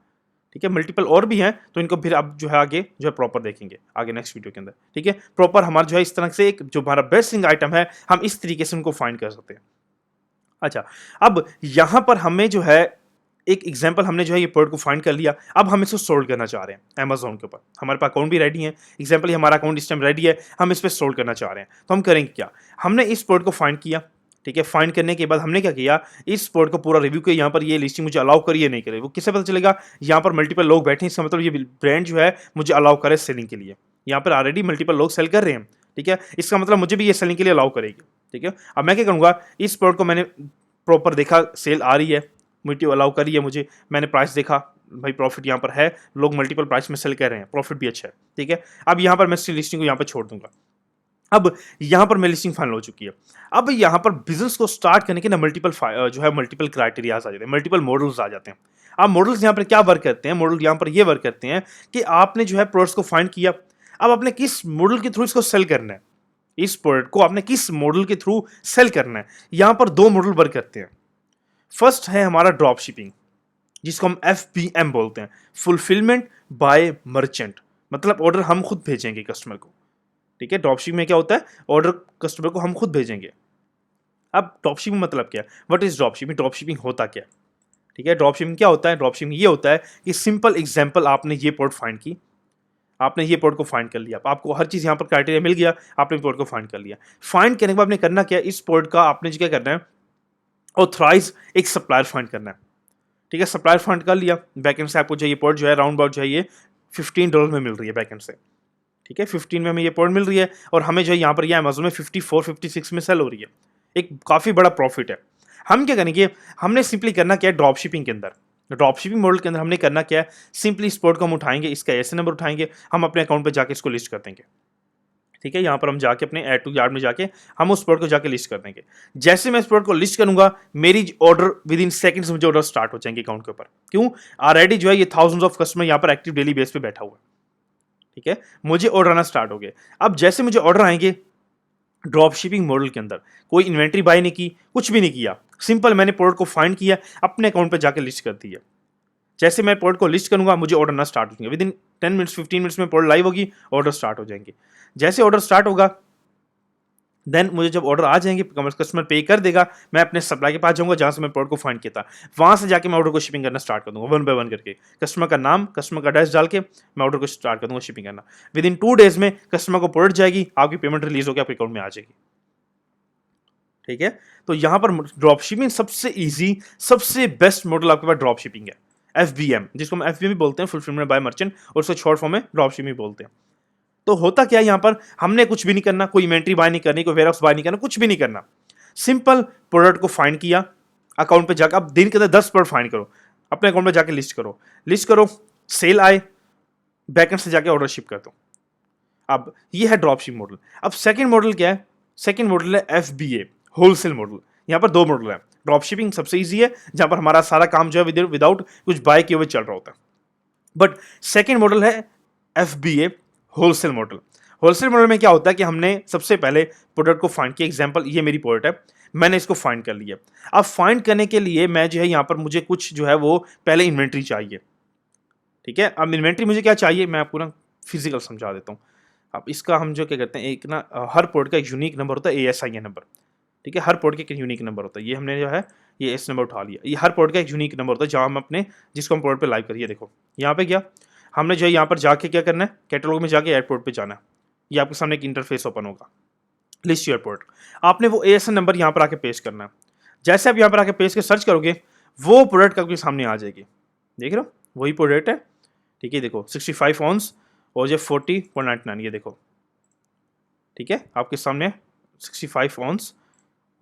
ठीक है। मल्टीपल और भी हैं तो इनको फिर आप जो है आगे जो है प्रॉपर देखेंगे आगे नेक्स्ट वीडियो के अंदर, ठीक है। प्रॉपर हमारा जो है इस तरह से एक जो हमारा बेस्ट सेलिंग आइटम है हम इस तरीके से उनको फाइंड कर सकते हैं। अच्छा अब यहां पर हमें जो है एक एग्जांपल, हमने जो है ये प्रोडक्ट को फाइंड कर लिया, अब हम इसको सोल्ड करना चाह रहे हैं अमेजोन के ऊपर, हमारे पास अकाउंट भी रेडी है, एग्जांपल हमारा अकाउंट इस टाइम रेडी है, हम इस पर सोल्ड करना चाह रहे हैं, तो हम करेंगे क्या, हमने इस प्रोडक्ट को फाइंड किया, ठीक है। फाइंड करने के बाद हमने क्या किया, इस प्रोडक्ट को पूरा रिव्यू किया, यहाँ पर ये लिस्टिंग मुझे अलाउ करिए नहीं करे, वो किससे पता चलेगा, यहाँ पर मल्टीपल लोग बैठे हैं, इसका मतलब ये ब्रांड जो है मुझे अलाउ करे सेलिंग के लिए, यहाँ पर ऑलरेडी मल्टीपल लोग सेल कर रहे हैं, ठीक है, इसका मतलब मुझे भी ये सेलिंग के लिए अलाउ करेगी, ठीक है। अब मैं क्या करूँगा, इस प्रोडक्ट को मैंने प्रॉपर देखा, सेल आ रही है, मुझे अलाउ करी है, मुझे मैंने प्राइस देखा, भाई प्रॉफिट यहाँ पर है, लोग मल्टीपल प्राइस में सेल कर रहे हैं, प्रॉफिट भी अच्छा है, ठीक है। अब यहाँ पर मैं लिस्टिंग को यहाँ पर छोड़ दूंगा, अब यहाँ पर मेरी लिस्टिंग फाइनल हो चुकी है। अब यहाँ पर बिजनेस को स्टार्ट करने के ना मल्टीपल जो है मल्टीपल क्राइटेरियाज आ जाते हैं, मल्टीपल मॉडल्स आ जाते हैं। अब मॉडल्स यहाँ पर क्या वर्क करते हैं, मॉडल यहाँ पर ये वर्क करते हैं कि आपने जो है प्रोडक्ट्स को फाइंड किया, अब आपने किस मॉडल के थ्रू इसको सेल करना है, इस प्रोडक्ट को आपने किस मॉडल के थ्रू सेल करना है। यहाँ पर दो मॉडल वर्क करते हैं। फर्स्ट है हमारा ड्रॉप शिपिंग, जिसको हम FBM बोलते हैं, फुलफिलमेंट बाय मर्चेंट, मतलब ऑर्डर हम खुद भेजेंगे कस्टमर को, ठीक है। ड्रॉप शिपिंग में क्या होता है, ऑर्डर कस्टमर को हम खुद भेजेंगे। अब ड्रॉप शिपिंग मतलब क्या है, what is drop shipping, drop shipping होता क्या है, ठीक है। ड्रॉप शिपिंग क्या होता है, ड्रॉप शिपिंग ये होता है कि सिंपल एग्जांपल, आपने ये प्रोडक्ट फाइंड की, आपने ये प्रोडक्ट को फाइंड कर लिया, आपको हर चीज़ यहाँ पर क्राइटेरिया मिल गया, आपने प्रोडक्ट को फाइंड कर लिया। फाइंड करने के बाद आपने करना क्या है, इस प्रोडक्ट का आपने क्या करना है, ऑथराइज एक सप्लायर फाइंड करना है, ठीक है। सप्लायर फाइंड कर लिया, बैकएंड से आपको जो ये प्रोडक्ट जो है राउंड अबाउट जो है ये $15 में मिल रही है बैकएंड से, ठीक है। 15 में हमें ये प्रोडक्ट मिल रही है और हमें जो है यहाँ पर ये अमेजोन में 54, 56 में सेल हो रही है, एक काफ़ी बड़ा प्रॉफिट है। हम क्या करेंगे, हमने सिंपली करना क्या है, ड्रॉप शिपिंग के अंदर, ड्रॉप शिपिंग मॉडल के अंदर हमने करना क्या है, सिंपली इस प्रोडक्ट को हम उठाएंगे, इसका ऐसे नंबर उठाएंगे, हम अपने अकाउंट पर जाके इसको लिस्ट कर देंगे, ठीक है। यहाँ पर हम जाके अपने ऐड टू यार्ड में जाके हम उस प्रोडक्ट को जाके लिस्ट कर देंगे। जैसे मैं इस प्रोडक्ट को लिस्ट करूंगा, मेरी ऑर्डर विद इन सेकंड्स मुझे ऑर्डर स्टार्ट हो जाएंगे अकाउंट के ऊपर, क्यों, ऑलरेडी जो है ये थाउजेंड्स ऑफ कस्टमर यहाँ पर एक्टिव डेली बेस पे बैठा हुआ है, ठीक है। मुझे ऑर्डर आना स्टार्ट हो गए। अब जैसे मुझे ऑर्डर आएंगे, ड्रॉप शिपिंग मॉडल के अंदर कोई इन्वेंट्री बाय नहीं की, कुछ भी नहीं किया, सिंपल मैंने प्रोडक्ट को फाइंड किया, अपने अकाउंट पर जाकर लिस्ट कर दिया। जैसे मैं प्रोडक्ट को लिस्ट करूंगा, मुझे ऑर्डर ना स्टार्ट हो जाएंगे, विद इन 10 मिनट्स 15 मिनट्स में प्रोडक्ट लाइव होगी, ऑर्डर स्टार्ट हो जाएंगे। जैसे ऑर्डर स्टार्ट होगा, देन मुझे जब ऑर्डर आ जाएंगे, कस्टमर पे कर देगा, मैं अपने सप्लाई के पास जाऊंगा जहां से मैं प्रोडक्ट को फाइंड किया था, वहां से जाके मैं ऑर्डर को शिपिंग करना स्टार्ट कर दूंगा, वन बाय वन करके, कस्टमर का नाम, कस्टमर का एड्रेस डाल के मैं ऑर्डर को स्टार्ट कर दूंगा शिपिंग करना। विद इन 2 डेज में कस्टमर को प्रोडक्ट जाएगी, आपकी पेमेंट रिलीज होकर आपके अकाउंट में आ जाएगी, ठीक है। तो यहां पर ड्रॉप शिपिंग सबसे ईजी, सबसे बेस्ट मॉडल आपके पास ड्रॉप शिपिंग है, FBM, जिसको हम FBM भी बोलते हैं, फुलफिलमेंट बाय मर्चेंट, और उसको शॉर्ट फॉर्म में ड्रॉप शिपिंग बोलते हैं। तो होता क्या है, यहां पर हमने कुछ भी नहीं करना, कोई इन्वेंट्री बाय नहीं करनी, कोई वेयरहाउस बाय नहीं करना, कुछ भी नहीं करना, सिंपल प्रोडक्ट को फाइंड किया, अकाउंट पे जाकर, अब दिन के अंदर 10 प्रोडक्ट फाइंड करो, अपने अकाउंट पे जाकर लिस्ट करो, सेल आए, बैकएंड से जाके ऑर्डर शिप कर दो। अब ये है ड्रॉप शिप मॉडल। अब सेकंड मॉडल क्या है, सेकंड मॉडल है FBA, होलसेल मॉडल। यहां पर दो मॉडल है, ड्रॉप शिपिंग सबसे ईजी है, जहां पर हमारा सारा काम जो है विदाउट कुछ बाय किए हुए चल रहा होता है, बट सेकेंड मॉडल है FBA, wholesale model. Wholesale model में क्या होता है कि हमने सबसे पहले प्रोडक्ट को फाइंड किया। एग्जांपल ये मेरी प्रोडक्ट है, मैंने इसको फाइंड कर लिया। अब फाइंड करने के लिए मैं जो है यहाँ पर मुझे कुछ जो है वो पहले इन्वेंट्री चाहिए, ठीक है। अब इन्वेंट्री मुझे क्या चाहिए, मैं आपको ना फिजिकल समझा देता हूँ। अब इसका हम जो क्या करते हैं, एक ना हर पोर्ट का एक यूनिक नंबर होता है, ASIN नंबर, ठीक है। हर पोर्ट का एक यूनिक नंबर होता है। ये हमने जो है ये एस नंबर उठा लिया। ये हर पोर्ट का एक यूनिक नंबर होता है जहाँ हम अपने जिसको हम पोर्ट पे लाइव करिए। देखो यहाँ पे क्या हमने जो है यहाँ पर जाके क्या करना है, कैटलॉग में जाके एयरपोर्ट पे जाना है। ये आपके सामने एक इंटरफेस ओपन होगा, लिस्ट एयरपोर्ट। आपने वो ASIN नंबर यहाँ पर आके पेस्ट करना है। जैसे आप यहाँ पर आके पेस्ट कर सर्च करोगे, वो प्रोडक्ट आपके सामने आ जाएगी। देख रहे हो, वही प्रोडक्ट है, ठीक है। देखो 65 ऑन्स और जो 40.99, ये देखो, ठीक है। आपके सामने 65 ऑन्स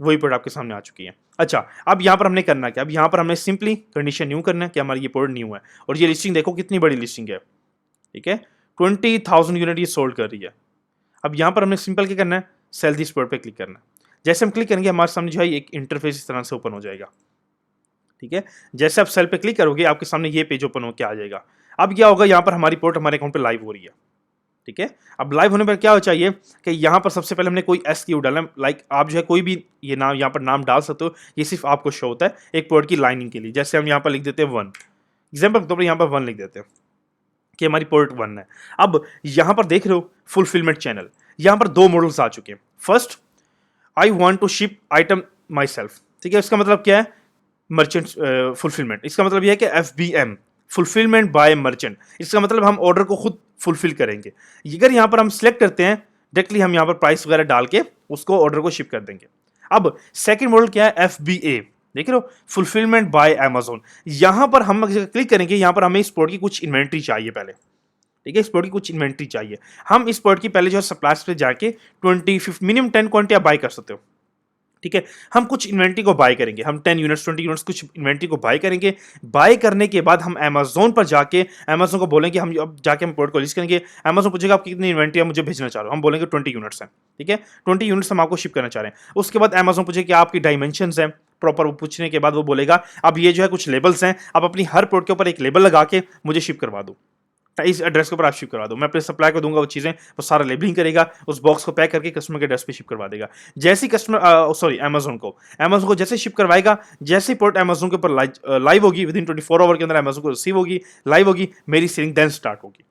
वही प्रोडक्ट आपके सामने आ चुकी है। अच्छा, अब यहाँ पर हमने करना क्या, अब यहाँ पर हमने सिंपली कंडीशन न्यू करना है कि हमारी ये प्रोडक्ट न्यू है। और ये लिस्टिंग देखो कितनी बड़ी लिस्टिंग है, ठीक है। 20,000 यूनिट ये सोल्ड कर रही है। अब यहाँ पर हमने सिंपल क्या करना है, सेल दिस प्रोडक्ट पे क्लिक करना है। जैसे हम क्लिक करेंगे हमारे सामने जो है एक इंटरफेस इस तरह से ओपन हो जाएगा, ठीक है। जैसे आप सेल पे क्लिक करोगे आपके सामने ये पेज ओपन होकर आ जाएगा। अब क्या होगा, यहाँ पर हमारी प्रोडक्ट हमारे अकाउंट पे लाइव हो रही है, ठीक है। अब लाइव होने पर क्या हो चाहिए कि यहाँ पर सबसे पहले हमने कोई SKU डालना, लाइक आप जो है कोई भी ये नाम यहाँ पर नाम डाल सकते हो। ये सिर्फ आपको शो होता है एक प्रोडक्ट की लाइनिंग के लिए। जैसे हम यहाँ पर लिख देते हैं 1, एग्जाम्पल के तौर पर यहाँ पर 1 लिख देते हैं कि हमारी प्रोडक्ट 1 है। अब यहाँ पर देख रहे हो फुलफिलमेंट चैनल, यहाँ पर 2 मॉडल्स आ चुके हैं। First, I want to ship item myself, ठीक है। इसका मतलब क्या है, मर्चेंट फुलफिलमेंट। इसका मतलब यह है कि FBM, फुलफिलमेंट बाय मर्चेंट। इसका मतलब हम ऑर्डर को खुद फुलफिल करेंगे। अगर यहाँ पर हम सिलेक्ट करते हैं डायरेक्टली, हम यहाँ पर प्राइस वगैरह डाल के उसको ऑर्डर को शिप कर देंगे। अब सेकंड मॉडल क्या है, FBA, देख रहे हो, फुलफिलमेंट बाय अमेजोन। यहाँ पर हम क्लिक करेंगे, यहाँ पर हमें इस प्रोडक्ट की कुछ इन्वेंट्री चाहिए पहले, ठीक है। इस प्रोडक्ट की कुछ इन्वेंट्री चाहिए। हम इस प्रोडक्ट की पहले जो है सप्लायर्स पे जाके 20 मिनिमम 10 क्वांटिटी आप बाय कर सकते हो, ठीक है। हम कुछ इन्वेंट्री को बाय करेंगे, हम 10 यूनिट्स 20 यूनिट्स कुछ इन्वेंट्री को बाय करेंगे। बाय करने के बाद हम अमेजोन पर जाके अमेजोन को बोलेंगे, हम अब जाके हम प्रोडक्ट को लिस्ट करेंगे। अमेजोन पूछेगा आप कितनी इन्वेंट्री आप मुझे भेजना चाह रहे हो, हम बोलेंगे 20 यूनिट्स हैं, ठीक है। 20 यूनिट्स हम आपको शिप करना चाह रहे हैं। उसके बाद अमेजोन पूछेगा कि आपकी डायमेंशंस हैं प्रॉपर, वो पूछने के बाद वो बोलेगा अब ये जो है कुछ लेबल्स हैं, आप अपनी हर प्रोडक्ट के ऊपर एक लेबल लगा के मुझे शिप करवा दो, इस एड्रेस के ऊपर आप शिप करवा दो। मैं अपने सप्लाई को दूंगा वो चीज़ें, वो सारा लेबलिंग करेगा, उस बॉक्स को पैक करके कस्टमर के एड्रेस पे शिप करवा देगा। जैसे ही कस्टमर सॉरी अमेजोन को जैसे शिप करवाएगा, जैसे ही प्रोडक्ट अमेजोन के ऊपर लाइव होगी, विद इन 24 आवर के अंदर अमेजोन को रिसीव होगी, लाइव होगी, मेरी सेलिंग देन स्टार्ट होगी।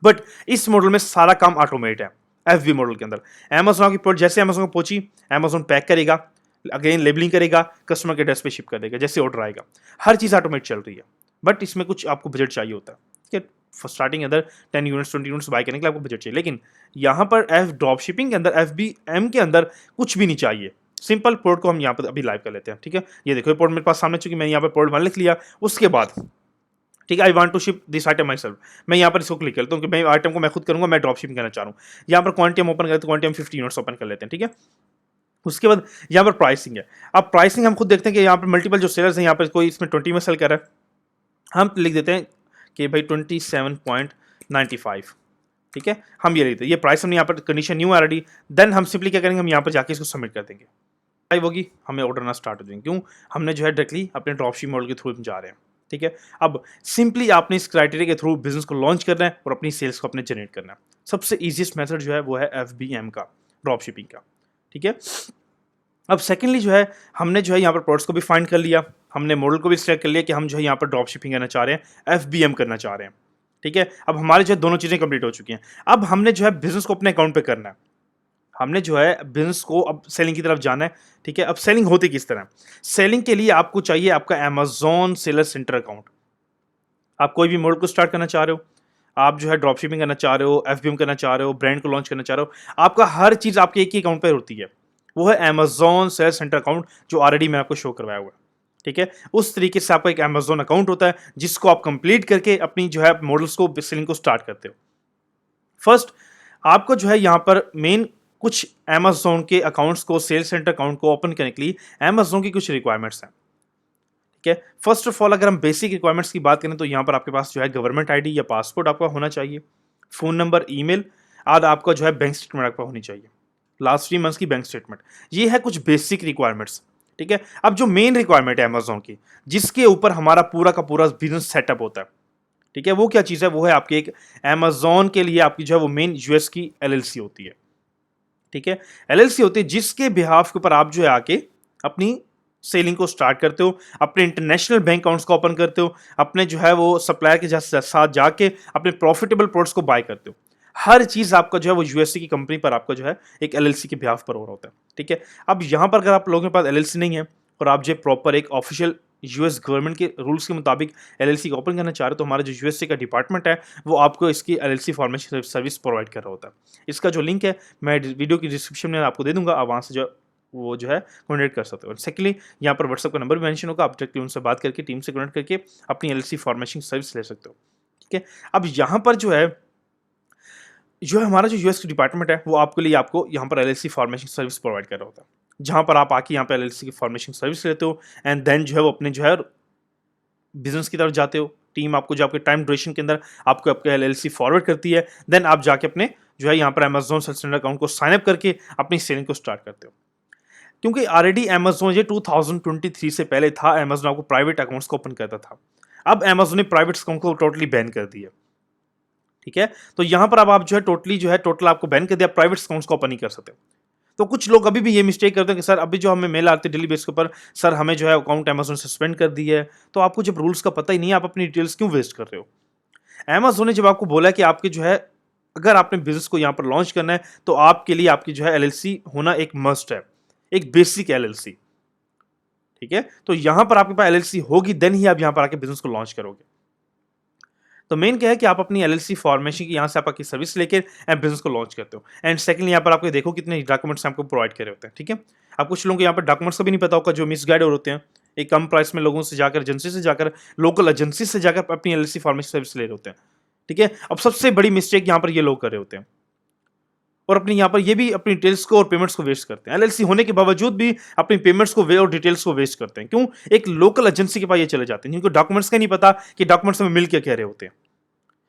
बट इस मॉडल में सारा काम ऑटोमेट है। FB मॉडल के अंदर अमेजोन की प्रोडक्ट जैसे अमेजोन को पहुंची, अमेजोन पैक करेगा, अगेन लेबलिंग करेगा, कस्टमर के एड्रेस पे शिप कर देगा जैसे ऑर्डर आएगा। हर चीज़ ऑटोमेट चल रही है। बट इसमें कुछ आपको बजट चाहिए होता है, ठीक है। स्टार्टिंग अंदर 10 यूनिट्स 20 यूनिट्स बाय करने के लिए आपको बजट चाहिए। लेकिन यहाँ पर ड्रॉप शिपिंग के अंदर FBM के अंदर कुछ भी नहीं चाहिए। सिंपल प्रोडक्ट को हम यहाँ पर अभी लाइव कर लेते हैं, ठीक है। ये देखो प्रोडक्ट मेरे पास सामने, चूंकि मैंने यहाँ पर प्रोडक्ट 1 लिख लिया। उसके बाद ठीक है, I want to ship this item myself, मैं यहाँ पर इसको क्लिक करता हूँ कि मैं आइटम को मैं खुद करूँगा, मैं ड्रॉप शिपिंग करना चाह रहा हूँ। यहाँ पर क्वांटिटी हम ओपन करते हैं, क्वांटिटी हम 50 यूनिट्स ओपन कर लेते हैं, ठीक है। उसके बाद यहाँ पर प्राइसिंग है। अब प्राइसिंग हम खुद देखते हैं कि यहाँ पर मल्टीपल जो सेलर्स हैं, यहाँ पर कोई इसमें 20 में सेल कर रहा है, हम लिख देते हैं कि भाई 27.95, ठीक है। हम ये लिखते हैं, ये प्राइस हमने यहाँ पर कंडीशन न्यू ऑलरेडी। देन हम सिंपली क्या करेंगे, हम यहाँ पर जाके इसको सबमिट कर देंगे, लाइव होगी, हमें ऑर्डर ना स्टार्ट हो जाएंगे। क्यों, हमने जो है डायरेक्टली अपने ड्रॉपशिप मॉडल के थ्रू जा रहे हैं, ठीक है। अब सिंपली आपने इस क्राइटेरिया के थ्रू बिजनेस को लॉन्च करना है और अपनी सेल्स को अपने जनरेट करना है। सबसे ईजीएस्ट मेथड जो है वो है FBM का, ड्रॉप शिपिंग का, ठीक है। अब सेकेंडली जो है हमने जो है यहाँ पर प्रोडक्ट्स को भी फाइंड कर लिया, हमने मॉडल को भी सिलेक्ट कर लिया कि हम जो है यहाँ पर ड्रॉप शिपिंग करना चाह रहे हैं, FBM करना चाह रहे हैं, ठीक है। अब हमारे जो है दोनों चीज़ें कंप्लीट हो चुकी हैं। अब हमने जो है बिजनेस को अपने अकाउंट पे करना है, हमने जो है बिजनेस को अब सेलिंग की तरफ जाना है, ठीक है। अब सेलिंग होती किस तरह, सेलिंग के लिए आपको चाहिए आपका अमेजोन सेलर सेंटर अकाउंट। आप कोई भी मॉडल को स्टार्ट करना चाह रहे हो, आप जो है ड्रॉप शिपिंग करना चाह रहे हो, FBM करना चाह रहे हो, ब्रांड को लॉन्च करना चाह रहे हो, आपका हर चीज़ आपके एक ही अकाउंट पर होती है, वो है अमेजोन सेलर सेंटर अकाउंट, जो ऑलरेडी मैं आपको शो करवाया हुआ है, ठीक है। उस तरीके से आपका एक अमेजोन अकाउंट होता है जिसको आप कंप्लीट करके अपनी जो है मॉडल्स को सेलिंग को स्टार्ट करते हो। फर्स्ट आपको जो है यहाँ पर मेन कुछ अमेजोन के अकाउंट्स को, सेल्स सेंटर अकाउंट को ओपन करने के लिए अमेजोन की कुछ रिक्वायरमेंट्स हैं, ठीक है। फर्स्ट ऑफ ऑल अगर हम बेसिक रिक्वायरमेंट्स की बात करें तो यहाँ पर आपके पास जो है गवर्नमेंट ID या पासपोर्ट आपका होना चाहिए, फ़ोन नंबर, ईमेल, और आपका जो है बैंक स्टेटमेंट आपका होनी चाहिए, लास्ट 3 मंथ्स की बैंक स्टेटमेंट। ये है कुछ बेसिक रिक्वायरमेंट्स, ठीक है। अब जो मेन रिक्वायरमेंट है अमेजोन की, जिसके ऊपर हमारा पूरा का पूरा बिजनेस सेटअप होता है, ठीक है, वो क्या चीज़ है, वो है आपकी एक अमेज़न के लिए आपकी जो है वो मेन यूएस की एलएलसी होती है। ठीक है, एलएलसी होती है जिसके बिहाफ के ऊपर आप जो है आके अपनी सेलिंग को स्टार्ट करते हो, अपने इंटरनेशनल बैंक अकाउंट्स को ओपन करते हो, अपने जो है वो सप्लायर के साथ जाके अपने प्रॉफिटेबल प्रोडक्ट्स को बाय करते हो। हर चीज आपका जो है वो यूएसए की कंपनी पर आपका जो है एक एलएलसी के बिहाफ पर हो रहा होता है। ठीक है, अब यहाँ पर अगर आप लोगों के पास एलएलसी नहीं है और आप जो प्रॉपर एक ऑफिशियल यूएस गवर्नमेंट के रूल्स के मुताबिक एलएलसी को ओपन करना चाह रहे हो, तो हमारा जो यूएसए का डिपार्टमेंट है वो आपको इसकी एलएलसी फॉर्मेशन सर्विस प्रोवाइड कर रहा होता है। इसका जो लिंक है मैं वीडियो की डिस्क्रिप्शन में आपको दे दूंगा, आप वहाँ से जो वो जो है कॉन्टेक्ट कर सकते हो। सेकेंडली यहाँ पर व्हाट्सएप का नंबर भी मेंशन होगा, आप डायरेक्टली उनसे बात करके टीम से कनेक्ट करके अपनी एलएलसी फॉर्मेशन सर्विस ले सकते हो। ठीक है, अब यहाँ पर जो है हमारा जो यूएस डिपार्टमेंट है वो आपके लिए आपको यहाँ पर एलएलसी फॉर्मेशन सर्विस प्रोवाइड कर रहा होता है, जहाँ पर आप आके यहाँ पर एलएलसी की फॉर्मेशन सर्विस लेते हो एंड देन जो है वो अपने जो है बिजनेस की तरफ जाते हो। टीम आपको जो आपके टाइम ड्यूरेशन के अंदर आपको आपके एलएलसी फॉरवर्ड करती है, देन आप जाके अपने जो है यहाँ पर अमेजोन सेल सेंटर अकाउंट को साइन अप करके अपनी सेलिंग को स्टार्ट करते हो। क्योंकि ऑलरेडी अमेजोन ये 2023 से पहले था, अमेजोन आपको प्राइवेट अकाउंट्स को ओपन करता था। अब अमेजोन ने प्राइवेट अकाउंट को टोटली बैन कर दिया। ठीक है, तो यहाँ पर अब आप जो है टोटल आपको बैन कर दिया, प्राइवेट अकाउंट्स को ओपन नहीं कर सकते। तो कुछ लोग अभी भी ये मिस्टेक करते हैं कि सर अभी जो हमें मेल आती है डेली बेस के ऊपर, सर हमें जो है अकाउंट अमेजोन सस्पेंड कर दी है। तो आपको जब रूल्स का पता ही नहीं है, आप अपनी डिटेल्स क्यों वेस्ट कर रहे हो? अमेजोन ने जब आपको बोला कि आपके जो है अगर आपने बिजनेस को यहाँ पर लॉन्च करना है तो आपके लिए आपकी जो है एलएलसी होना एक मस्ट है, एक बेसिक एलएलसी। ठीक है, तो यहाँ पर आपके पास एलएलसी होगी देन ही आप यहाँ पर आके बिजनेस को लॉन्च करोगे। तो मेन क्या है कि आप अपनी एलएलसी फॉर्मेशन की यहाँ से आप आपकी सर्विस लेके बिजनेस को लॉन्च करते हो। एंड सेकंडली यहाँ पर आपको देखो कितने डॉक्यूमेंट्स आपको प्रोवाइड करे होते हैं। ठीक है, अब कुछ लोगों को यहाँ पर डॉक्यूमेंट्स का भी नहीं पता होगा, जो मिसगाइड होते हैं, एक कम प्राइस में लोगों से जाकर एजेंसी से जाकर लोकल एजेंसी से जाकर अपनी एलएलसी फॉर्मेशन सर्विस ले रहे होते हैं। ठीक है, अब सबसे बड़ी मिस्टेक यहाँ पर ये लोग कर रहे होते हैं और अपनी यहाँ पर ये भी अपनी डिटेल्स को और पेमेंट्स को वेस्ट करते हैं। एलएलसी होने के बावजूद भी अपनी पेमेंट्स को और डिटेल्स को वेस्ट करते हैं। क्यों? एक लोकल एजेंसी के पास ये चले जाते हैं जिनको डॉक्यूमेंट्स का नहीं पता कि डॉक्यूमेंट्स में मिल के कह रहे होते हैं।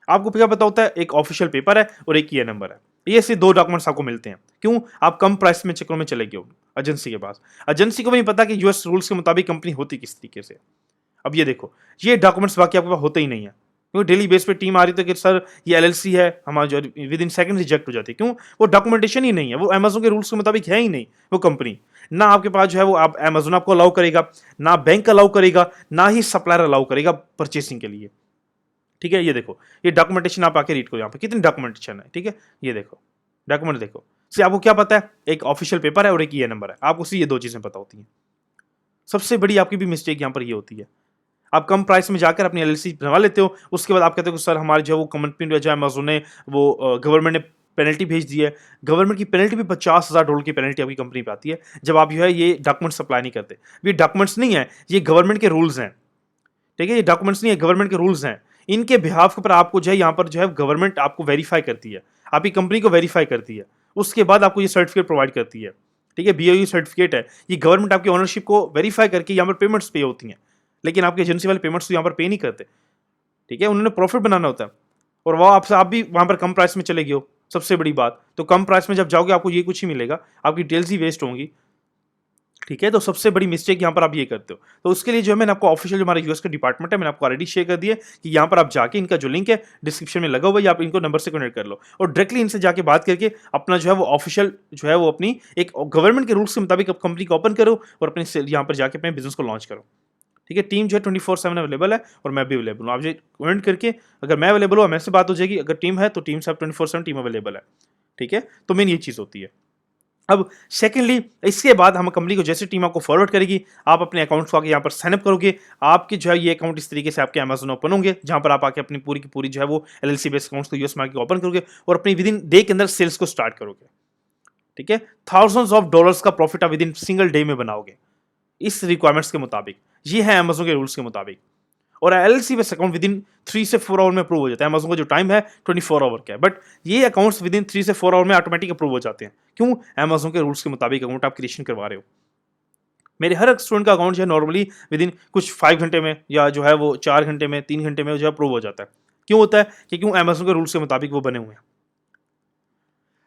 आपको क्या पता होता है? एक ऑफिशियल पेपर है और एक ये नंबर है, ये सिर्फ दो डॉक्यूमेंट्स आपको मिलते हैं। क्यों? आप कम प्राइस में चक्रों में चले गए हो एजेंसी के पास। एजेंसी को भी नहीं पता कि यूएस रूल्स के मुताबिक कंपनी होती किस तरीके से। अब ये देखो, ये डॉक्यूमेंट्स बाकी आपके पास होते ही नहीं है, क्योंकि डेली बेस पे टीम आ रही थी कि सर ये एलएलसी है, हमारा जो विद इन सेकंड रिजेक्ट हो जाती है। क्यों? वो डॉक्यूमेंटेशन ही नहीं है, वो अमेजोन के रूल्स के मुताबिक है ही नहीं वो कंपनी। ना आपके पास जो है वो आप अमेजोन आपको अलाउ करेगा, ना बैंक अलाउ करेगा, ना ही सप्लायर अलाउ करेगा परचेसिंग के लिए। ठीक है, ये देखो, ये डॉक्यूमेंटेशन आप आके रीड करो यहाँ पे कितनी डॉक्यूमेंटेशन है। ठीक है, ये देखो डॉक्यूमेंट देखो, से आपको क्या पता है? एक ऑफिशियल पेपर है और एक ये नंबर है, आपको सिर्फ ये दो चीजें पता होती हैं। सबसे बड़ी आपकी भी मिस्टेक यहाँ पर ये होती है, आप कम प्राइस में जाकर अपनी एलएलसी बनवा लेते हो, उसके बाद आप कहते हो सर हमारे जो है वो कंपनी जो है अमेजोन ने वो गवर्नमेंट ने पेनल्टी भेज दी है। गवर्नमेंट की पेनल्टी भी $50,000 की पेनल्टी आपकी कंपनी पे आती है जब आप जो है ये डॉक्यूमेंट सप्लाई नहीं करते। ये डॉक्यूमेंट्स नहीं है, ये गवर्नमेंट के रूल्स हैं। ठीक है, ये डॉक्यूमेंट्स नहीं है, गवर्नमेंट के रूल्स हैं। इनके बिहाफ के ऊपर आपको जो है यहाँ पर जो है गवर्नमेंट आपको वेरीफाई करती है, आपकी कंपनी को वेरीफाई करती है, उसके बाद आपको ये सर्टिफिकेट प्रोवाइड करती है। ठीक है, बीओयू सर्टिफिकेट है, ये गवर्नमेंट आपकी ओनरशिप को वेरीफाई करके यहाँ पर पेमेंट्स पे होती हैं। लेकिन आपके एजेंसी वाले पेमेंट्स तो यहाँ पर पे नहीं करते। ठीक है, उन्होंने प्रॉफिट बनाना होता है और वो आपसे आप भी वहाँ पर कम प्राइस में चले गए हो। सबसे बड़ी बात तो कम प्राइस में जब जाओगे आपको ये कुछ ही मिलेगा, आपकी डिटेल्स ही वेस्ट होंगी। ठीक है, तो सबसे बड़ी मिस्टेक यहाँ पर आप ये करते हो। तो उसके लिए जो है मैंने आपको ऑफिशियल जो हमारा यूएस का डिपार्टमेंट है मैंने आपको ऑलरेडी शेयर कर दिया कि यहाँ पर आप जाके इनका जो लिंक है डिस्क्रिप्शन में लगा हुआ है, आप इनको नंबर से कनेक्ट कर लो और डायरेक्टली इनसे जाके बात करके अपना जो है वो ऑफिशियल जो है वो अपनी एक गवर्नमेंट के रूल्स के मुताबिक कंपनी को ओपन करो और अपने यहाँ पर जाके अपने बिजनेस को लॉन्च करो। ठीक है, टीम जो है 24/7 अवेलेबल है और मैं भी अवेलेबल हूँ। आप जो कमेंट करके अगर मैं अवेलेबल हूँ मेरे से बात हो जाएगी, अगर टीम है तो टीम से आप 24/7 टीम अवेलेबल है। ठीक है, तो मेन ये चीज़ होती है। अब सेकेंडली इसके बाद हम कंपनी को जैसे टीम आपको फॉरवर्ड करेगी, आप अपने अकाउंट्स को आके यहाँ पर साइनअप करोगे। आपके जो है ये अकाउंट इस तरीके से आपके अमेजोन ओपन होंगे, जहाँ पर आप आके अपनी पूरी की पूरी जो है वो एलएलसी बेस्ड अकाउंट्स को यूएस मार्केट ओपन करोगे और अपनी विद इन डे के अंदर सेल्स को स्टार्ट करोगे। ठीक है, $thousands का प्रॉफिट आप विद इन सिंगल डे में बनाओगे इस रिक्वायरमेंट्स के मुताबिक। ये है अमेजोन के रूल्स के मुताबिक। और LLC based account with in 3 से 4 आवर में अप्रूव हो जाता है। अमेजोन का जो टाइम है 24 आवर का है, बट ये अकाउंट्स विद इन 3 से 4 आवर में ऑटोमेटिक अप्रूव हो जाते हैं। क्यों? अमेजोन के रूल्स के मुताबिक अकाउंट आप क्रिएशन करवा रहे हो। मेरे हर स्टूडेंट का अकाउंट जो है नॉर्मली विद इन कुछ 5 घंटे में या जो है वो 4 घंटे में 3 घंटे में जो है अप्रूव हो जाता है। क्यों होता है? कि क्यों अमेजोन के रूल्स के मुताबिक वो बने हुए हैं।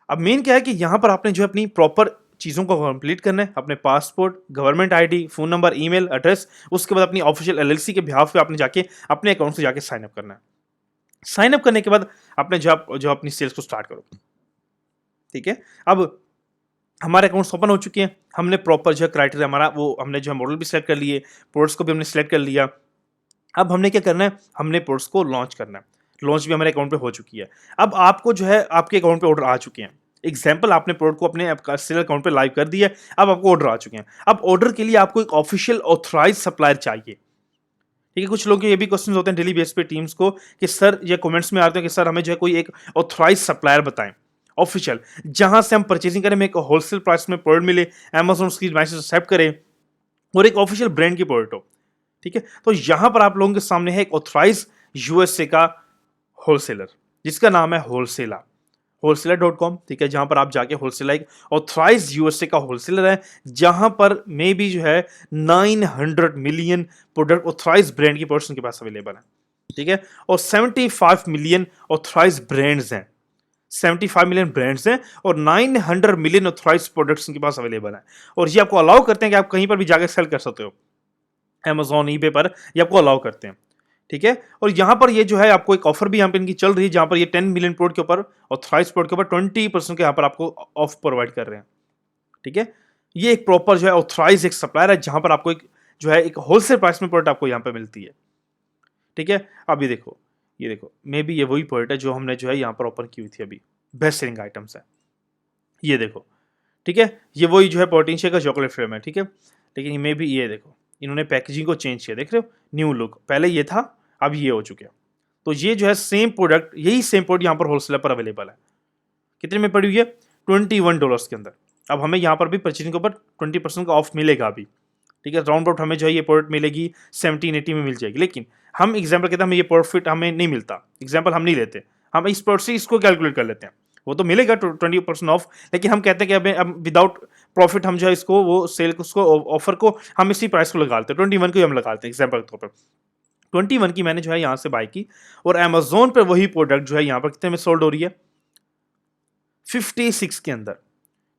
अब मेन क्या है कि यहाँ पर आपने जो है अपनी प्रॉपर चीज़ों को कंप्लीट करना है, अपने passport, government ID, phone number, email address, उसके बाद अपनी ऑफिशियल एलएलसी के बिहाफ पे आपने जाके अपने अकाउंट से जाके साइन अप करना है। साइन अप करने के बाद अपने जो अपनी सेल्स को स्टार्ट करो। ठीक है, अब हमारे अकाउंट्स ओपन हो चुके हैं, हमने प्रॉपर जो है क्राइटेरिया हमारा वो हमने जो है मॉडल भी सेलेक्ट कर लिए, प्रोडक्ट्स को भी हमने सेलेक्ट कर लिया। अब हमने क्या करना है, हमने प्रोडक्ट्स को लॉन्च करना है। लॉन्च भी हमारे अकाउंट पे हो चुकी है। अब आपको जो है आपके अकाउंट पे ऑर्डर आ चुके हैं। एग्जाम्पल, आपने प्रोडक्ट को अपने सेलर अकाउंट पे लाइव कर दिया है, अब आपको ऑर्डर आ चुके हैं। अब ऑर्डर के लिए आपको एक ऑफिशियल ऑथराइज सप्लायर चाहिए। ठीक है, कुछ लोगों के ये भी क्वेश्चन होते हैं डेली बेस पे टीम्स को कि सर, ये कमेंट्स में आते हैं कि सर हमें जो है कोई एक ऑथराइज सप्लायर बताएं ऑफिशियल, जहां से हम परचेजिंग करें, हमें एक होलसेल प्राइस में प्रोडक्ट मिले, अमेजोन उसकी मैसेज एक्सेप्ट करे और एक ऑफिशियल ब्रांड की प्रोडक्ट हो। ठीक है, तो यहां पर आप लोगों के सामने है एक ऑथराइज यूएसए का होलसेलर जिसका नाम है होलसेला, होलसेलर.com। ठीक है, जहां पर आप जाके होलसेलर एक ऑथराइज यूएसए का होलसेलर है, जहां पर मे भी जो है 900 मिलियन प्रोडक्ट ऑथराइज ब्रांड की प्रोडक्ट्स के पास अवेलेबल है। ठीक है, और 75 मिलियन ऑथराइज ब्रांड्स हैं, 75 मिलियन ब्रांड्स हैं और 900 मिलियन ऑथराइज प्रोडक्ट्स इनके पास अवेलेबल है। और ये आपको अलाउ करते हैं कि आप कहीं पर भी जाकर सेल कर सकते हो, अमेजॉन, ईबे पर ये आपको अलाउ करते हैं। ठीक है, और यहां पर ये जो है आपको एक ऑफर भी यहां पर इनकी चल रही है, जहां पर ये 10 मिलियन प्रोडक्ट के ऊपर, ऑथराइज प्रोडक्ट के ऊपर 20% के यहां पर आपको ऑफ प्रोवाइड कर रहे हैं। ठीक है, ये एक प्रॉपर जो है ऑथराइज एक सप्लायर है, जहां पर आपको एक जो है एक होलसेल प्राइस में प्रोडक्ट आपको यहां पर मिलती है। ठीक है, अब ये देखो मे बी ये वही प्रोडक्ट है जो हमने जो है यहां पर ओपन की हुई थी, अभी बेस्ट सेलिंग आइटम्स है, ये देखो। ठीक है, ये वही जो है प्रोटीन शेक का चॉकलेट फ्लेवर है। ठीक है, लेकिन मे बी ये देखो, इन्होंने पैकेजिंग को चेंज किया, देख रहे हो, न्यू लुक, पहले ये था, अब ये हो चुके हैं। तो ये जो है सेम प्रोडक्ट, यही सेम प्रोडक्ट यहाँ पर होलसेलर पर अवेलेबल है। कितने में पड़ी हुई है? $21 के अंदर। अब हमें यहाँ पर भी परचेजिंग के ऊपर 20% का ऑफ मिलेगा अभी। ठीक है, राउंड अबाउट हमें जो है ये प्रोडक्ट मिलेगी 1780 में मिल जाएगी। लेकिन हम एग्जाम्पल कहते हैं हमें ये प्रॉफिट हमें नहीं मिलता, एग्जाम्पल हम नहीं लेते, हम इस प्रोडक्ट से इसको कैलकुलेट कर लेते हैं। वो तो मिलेगा 20% ऑफ, लेकिन हम कहते हैं कि अब विदाउट प्रॉफिट हम जो है इसको वो सेल उसको ऑफर को हम इसी प्राइस को लगाते हैं, 21 को ही हम लगाते हैं एग्जाम्पल के तौर पर। 21 की मैंने जो है यहाँ से बाय की और अमेजोन पर वही प्रोडक्ट जो है यहाँ पर कितने में सोल्ड हो रही है? 56 के अंदर।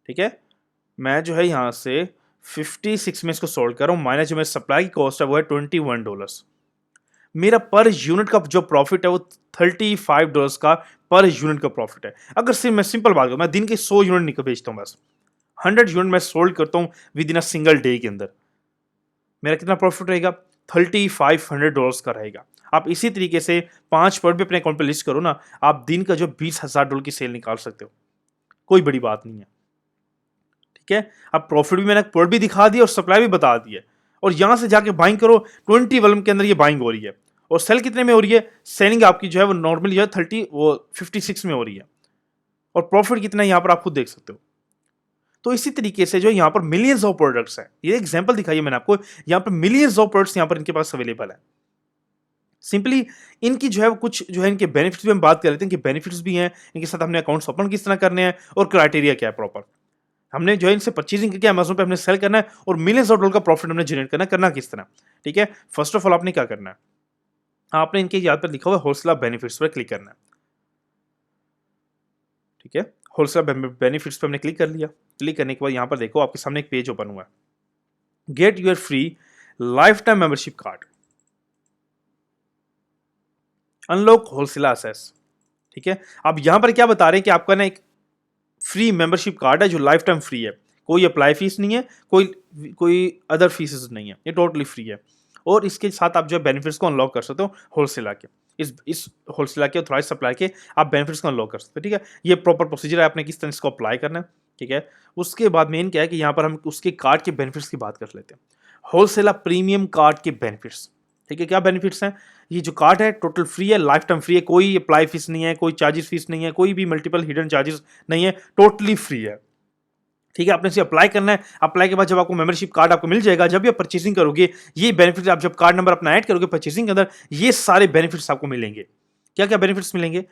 ठीक है, मैं जो है यहाँ से 56 में इसको सोल्ड कर रहा हूँ, माइनस जो मेरी सप्लाई की कॉस्ट है वो है $21। मेरा पर यूनिट का जो प्रॉफिट है वो $35 का पर यूनिट का प्रॉफिट है। अगर सिर्फ मैं सिंपल बात करूँ, मैं दिन के 100 यूनिट निकल बेचता हूँ, बस 100 यूनिट मैं सोल्ड करता हूँ with in a single day के अंदर, मेरा कितना प्रॉफिट रहेगा? $3500 का रहेगा। आप इसी तरीके से 5 प्रोडक्ट भी अपने अकाउंट पे लिस्ट करो ना, आप दिन का जो $20,000 की सेल निकाल सकते हो, कोई बड़ी बात नहीं है। ठीक है, अब प्रॉफिट भी मैंने प्रोडक्ट भी दिखा दिया और सप्लाई भी बता दी है, और यहां से जाके बाइंग करो, 21 के अंदर ये बाइंग हो रही है। और सेल कितने में हो रही है? सेलिंग आपकी जो है वो नॉर्मली जो है 56 में हो रही है, और प्रॉफिट कितना है यहाँ पर आप खुद देख सकते हो। तो इसी तरीके से जो यहाँ पर मिलियंस ऑफ प्रोडक्ट्स हैं, ये एग्जांपल दिखाई है मैंने आपको, यहाँ पर मिलियंस ऑफ प्रोडक्ट्स यहाँ पर इनके पास अवेलेबल है। सिंपली इनकी जो है कुछ जो है इनके बेनिफिट्स भी हम बात कर लेते हैं, इनके बेनिफिट्स भी हैं, इनके साथ हमने अकाउंट्स ओपन किस तरह करने हैं और क्राइटेरिया क्या है प्रॉपर। हमने जो है इनसे परचेजिंग करके अमेज़न पे हमने सेल करना है और मिलियंस ऑफ डॉलर का प्रॉफिट हमने जनरेट करना किस तरह। ठीक है, फर्स्ट ऑफ ऑल आपने क्या करना है, आपने इनके यहाँ पर लिखा हुआ होलसेल बेनिफिट्स पर क्लिक करना है। ठीक है, होलसेल बेनिफिट्स पे हमने क्लिक कर लिया। क्लिक करने के बाद यहाँ पर देखो आपके सामने एक पेज ओपन हुआ है, get your free lifetime membership card, unlock wholesale access. ठीक है, अब यहां पर क्या बता रहे हैं कि आपका ना एक फ्री मेंबरशिप कार्ड है जो लाइफ टाइम फ्री है, कोई अप्लाई फीस नहीं है, कोई अदर फीसेस नहीं है, ये टोटली फ्री है। और इसके साथ आप जो बेनिफिट्स को अनलॉक कर सकते हो होलसेल के, इस होलसेल के ऑथराइज सप्लाई के आप बेनिफिट्स को अनलॉक कर सकते हो। ठीक है, ये प्रॉपर प्रोसीजर है, आपने किस तरह इसको अप्लाई करना है। ठीक है, उसके बाद मेन क्या है कि यहाँ पर हम उसके कार्ड के बेनिफिट्स की बात कर लेते हैं, होलसेल प्रीमियम कार्ड के बेनिफिट्स। ठीक है, क्या बेनिफिट्स हैं? ये जो कार्ड है टोटल फ्री है, लाइफ टाइम फ्री है, कोई अप्लाई फीस नहीं है, कोई चार्जेस फीस नहीं है, कोई भी मल्टीपल हिडन चार्जेस नहीं है, टोटली फ्री है। ठीक है, आपने इसे अप्लाई करना है। अप्लाई के बाद जब आपको मेंबरशिप कार्ड आपको मिल जाएगा, जब भी आप परचेसिंग करोगे, ये बेनिफिट आप जब कार्ड नंबर अपना ऐड करोगे परचेसिंग के अंदर, ये सारे बेनिफिट्स आपको मिलेंगे। क्या क्या बेनिफिट्स मिलेंगे?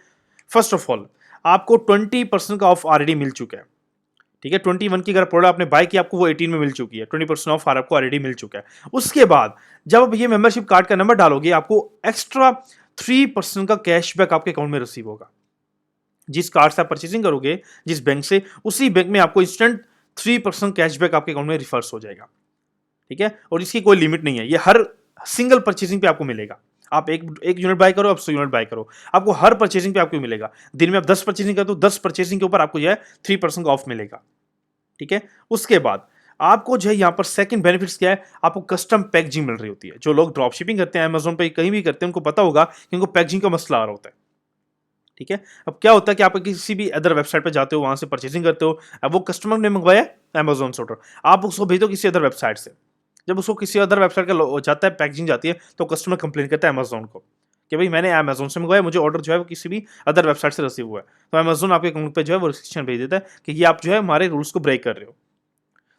फर्स्ट ऑफ ऑल आपको 20% का ऑफ ऑलरेडी मिल चुका है। ठीक है, 21 की अगर प्रोडक्ट आपने बाय की, आपको वो 18 में मिल चुकी है, 20% ऑफ आपको ऑलरेडी मिल चुका है। उसके बाद जब आप ये मेंबरशिप कार्ड का नंबर डालोगे, आपको एक्स्ट्रा 3% का कैशबैक आपके अकाउंट में रिसीव होगा। जिस कार्ड से आप परचेसिंग करोगे, जिस बैंक से, उसी बैंक में आपको इंस्टेंट 3% कैशबैक आपके अकाउंट में रिफर्स हो जाएगा। ठीक है, और इसकी कोई लिमिट नहीं है, ये हर सिंगल परचेसिंग पे आपको मिलेगा। आप एक एक यूनिट बाय करो, आप 100 यूनिट बाय करो, आपको हर परचेसिंग पे आपको मिलेगा। दिन में आप 10 परचेसिंग करते हो, 10 परचेसिंग के ऊपर आपको जो है 3% ऑफ मिलेगा। ठीक है, उसके बाद आपको जो है यहाँ पर सेकंड बेनिफिट्स क्या है, आपको कस्टम पैकेजिंग मिल रही होती है। जो लोग ड्रॉप शिपिंग करते हैं अमेजोन पे कहीं भी करते हैं, उनको पता होगा कि उनको पैकेजिंग का मसला आ रहा होता है। ठीक है, अब क्या होता है कि आप किसी भी अदर वेबसाइट पे जाते हो, वहां से परचेसिंग करते हो, अब वो कस्टमर ने मंगवाया अमेजोन से ऑर्डर, आप उसको भेज दो किसी अदर वेबसाइट से। जब उसको किसी अदर वेबसाइट का जाता है, पैकेजिंग जाती है, तो कस्टमर कंप्लेन करता है अमेजोन को कि भाई मैंने अमेजोन से मंगवाया, मुझे ऑर्डर जो है वो किसी भी अदर वेबसाइट से रिसीव हुआ है। तो अमेजोन आपके अकाउंट पे जो है वो रिस्ट्रिक्शन भेज देता है कि ये आप जो है हमारे रूल्स को ब्रेक कर रहे हो।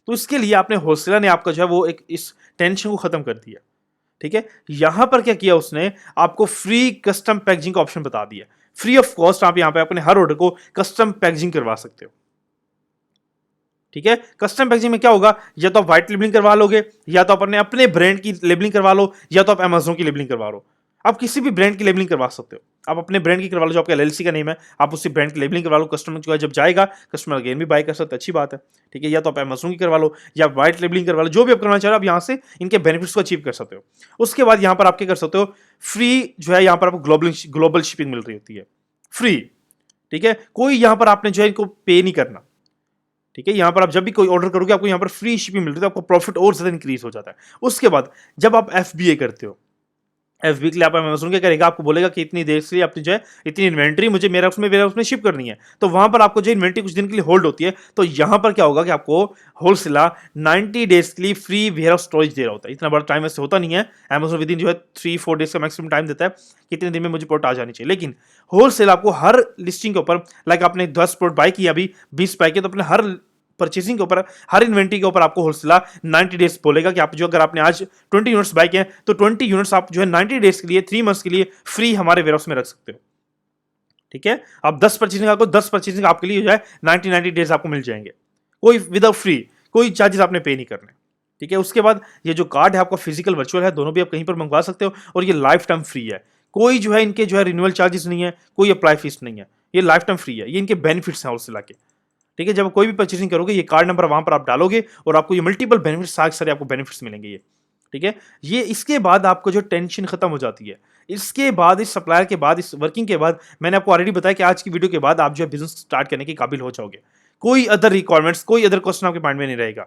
तो इसके लिए आपने होलसेलर ने आपका जो है वो एक इस टेंशन को खत्म कर दिया। ठीक है, यहां पर क्या किया उसने, आपको फ्री कस्टम पैकेजिंग का ऑप्शन बता दिया। फ्री ऑफ कॉस्ट आप यहां पे अपने हर ऑर्डर को कस्टम पैकेजिंग करवा सकते हो। ठीक है, कस्टम पैकेजिंग में क्या होगा, या तो आप व्हाइट लेबलिंग करवा लोगे, या तो आप अपने अपने ब्रांड की लेबलिंग करवा लो, या तो आप अमेजोन की लेबलिंग करवा लो। आप किसी भी ब्रांड की लेबलिंग करवा सकते हो। आप अपने ब्रांड की करवा लो, जो आपका एलएलसी का नेम है, आप उसी ब्रांड की लेबलिंग करवा लो। कस्टमर जो है जब जाएगा, कस्टमर अगेन भी बाय कर सकता है, अच्छी बात है। ठीक है, या तो आप अमेजोन की करवा लो, या व्हाइट लेबलिंग करवा लो, जो भी आप करना चाह रहे हो, आप यहाँ से इनके बेनिफिट्स को अचीव कर सकते हो। उसके बाद यहाँ पर आप क्या कर सकते हो, फ्री जो है यहाँ पर आपको ग्लोबल शिपिंग मिल रही होती है, फ्री। ठीक है, कोई यहाँ पर आपने जो है इनको पे नहीं करना। ठीक है, यहां पर आप जब भी कोई ऑर्डर करोगे, आपको यहां पर फ्री शिपिंग मिल रही है, तो आपको प्रॉफिट और ज्यादा इंक्रीज हो जाता है। उसके बाद जब आप एफबीए करते हो, एफबी के लिए आप अमेज़न क्या करेगा, आपको बोलेगा कि इतनी देर से अपनी जो है इतनी इन्वेंट्री मुझे मेरा उसमें शिप करनी है। तो वहां पर आपको जो इन्वेंट्री कुछ दिन के लिए होल्ड होती है, तो यहां पर क्या होगा कि आपको होलसेलर 90 डेज के लिए फ्री वेयर हाउस स्टोरेज दे रहा होता है। इतना बड़ा टाइम ऐसे होता नहीं है, अमेज़न विद इन जो है 3-4 डेज का मैक्सिमम टाइम देता है, कितने दिन में मुझे प्रोडक्ट आ जानी चाहिए। लेकिन होलसेल आपको हर लिस्टिंग के ऊपर, लाइक आपने 10 प्रोडक्ट बाय किया, अभी 20 बाय किया, तो अपने हर परचेसिंग के ऊपर, हर इन्वेंट्री के ऊपर आपको होलसेलर 90 डेज बोलेगा कि आप जो, अगर आपने आज 20 यूनिट्स बाय किए तो 20 यूनिट्स आप जो है 90 डेज के लिए, 3 मंथ्स के लिए फ्री हमारे वेयरहाउस में रख सकते हो। ठीक है, आप 10 परचेसिंग, आपको 10 परचेसिंग आपके लिए जो है 90 डेज आपको मिल जाएंगे, कोई विदाउट फ्री, कोई चार्जेस आपने पे नहीं करने। ठीक है, उसके बाद ये जो कार्ड है आपका फिजिकल वर्चुअल है, दोनों भी आप कहीं पर मंगवा सकते हो, और ये लाइफ टाइम फ्री है। कोई जो है इनके जो है रिन्यूअल चार्जेस नहीं है, कोई अप्लाई फीस नहीं है, ये लाइफ टाइम फ्री है। ये इनके बेनिफिट्स हैं होलसेल के। ठीक है, जब कोई भी परचेसिंग करोगे, ये कार्ड नंबर वहां पर आप डालोगे, और आपको ये मल्टीपल बेनिफिट्स, सारे आपको बेनिफिट्स मिलेंगे ये। ठीक है, ये इसके बाद आपको जो टेंशन खत्म हो जाती है। इसके बाद, इस सप्लायर के बाद, इस वर्किंग के बाद, मैंने आपको ऑलरेडी बताया कि आज की वीडियो के बाद आप जो है बिजनेस स्टार्ट करने के काबिल हो जाओगे। कोई अदर रिक्वायरमेंट्स, कोई अदर क्वेश्चन आपके माइंड में नहीं रहेगा।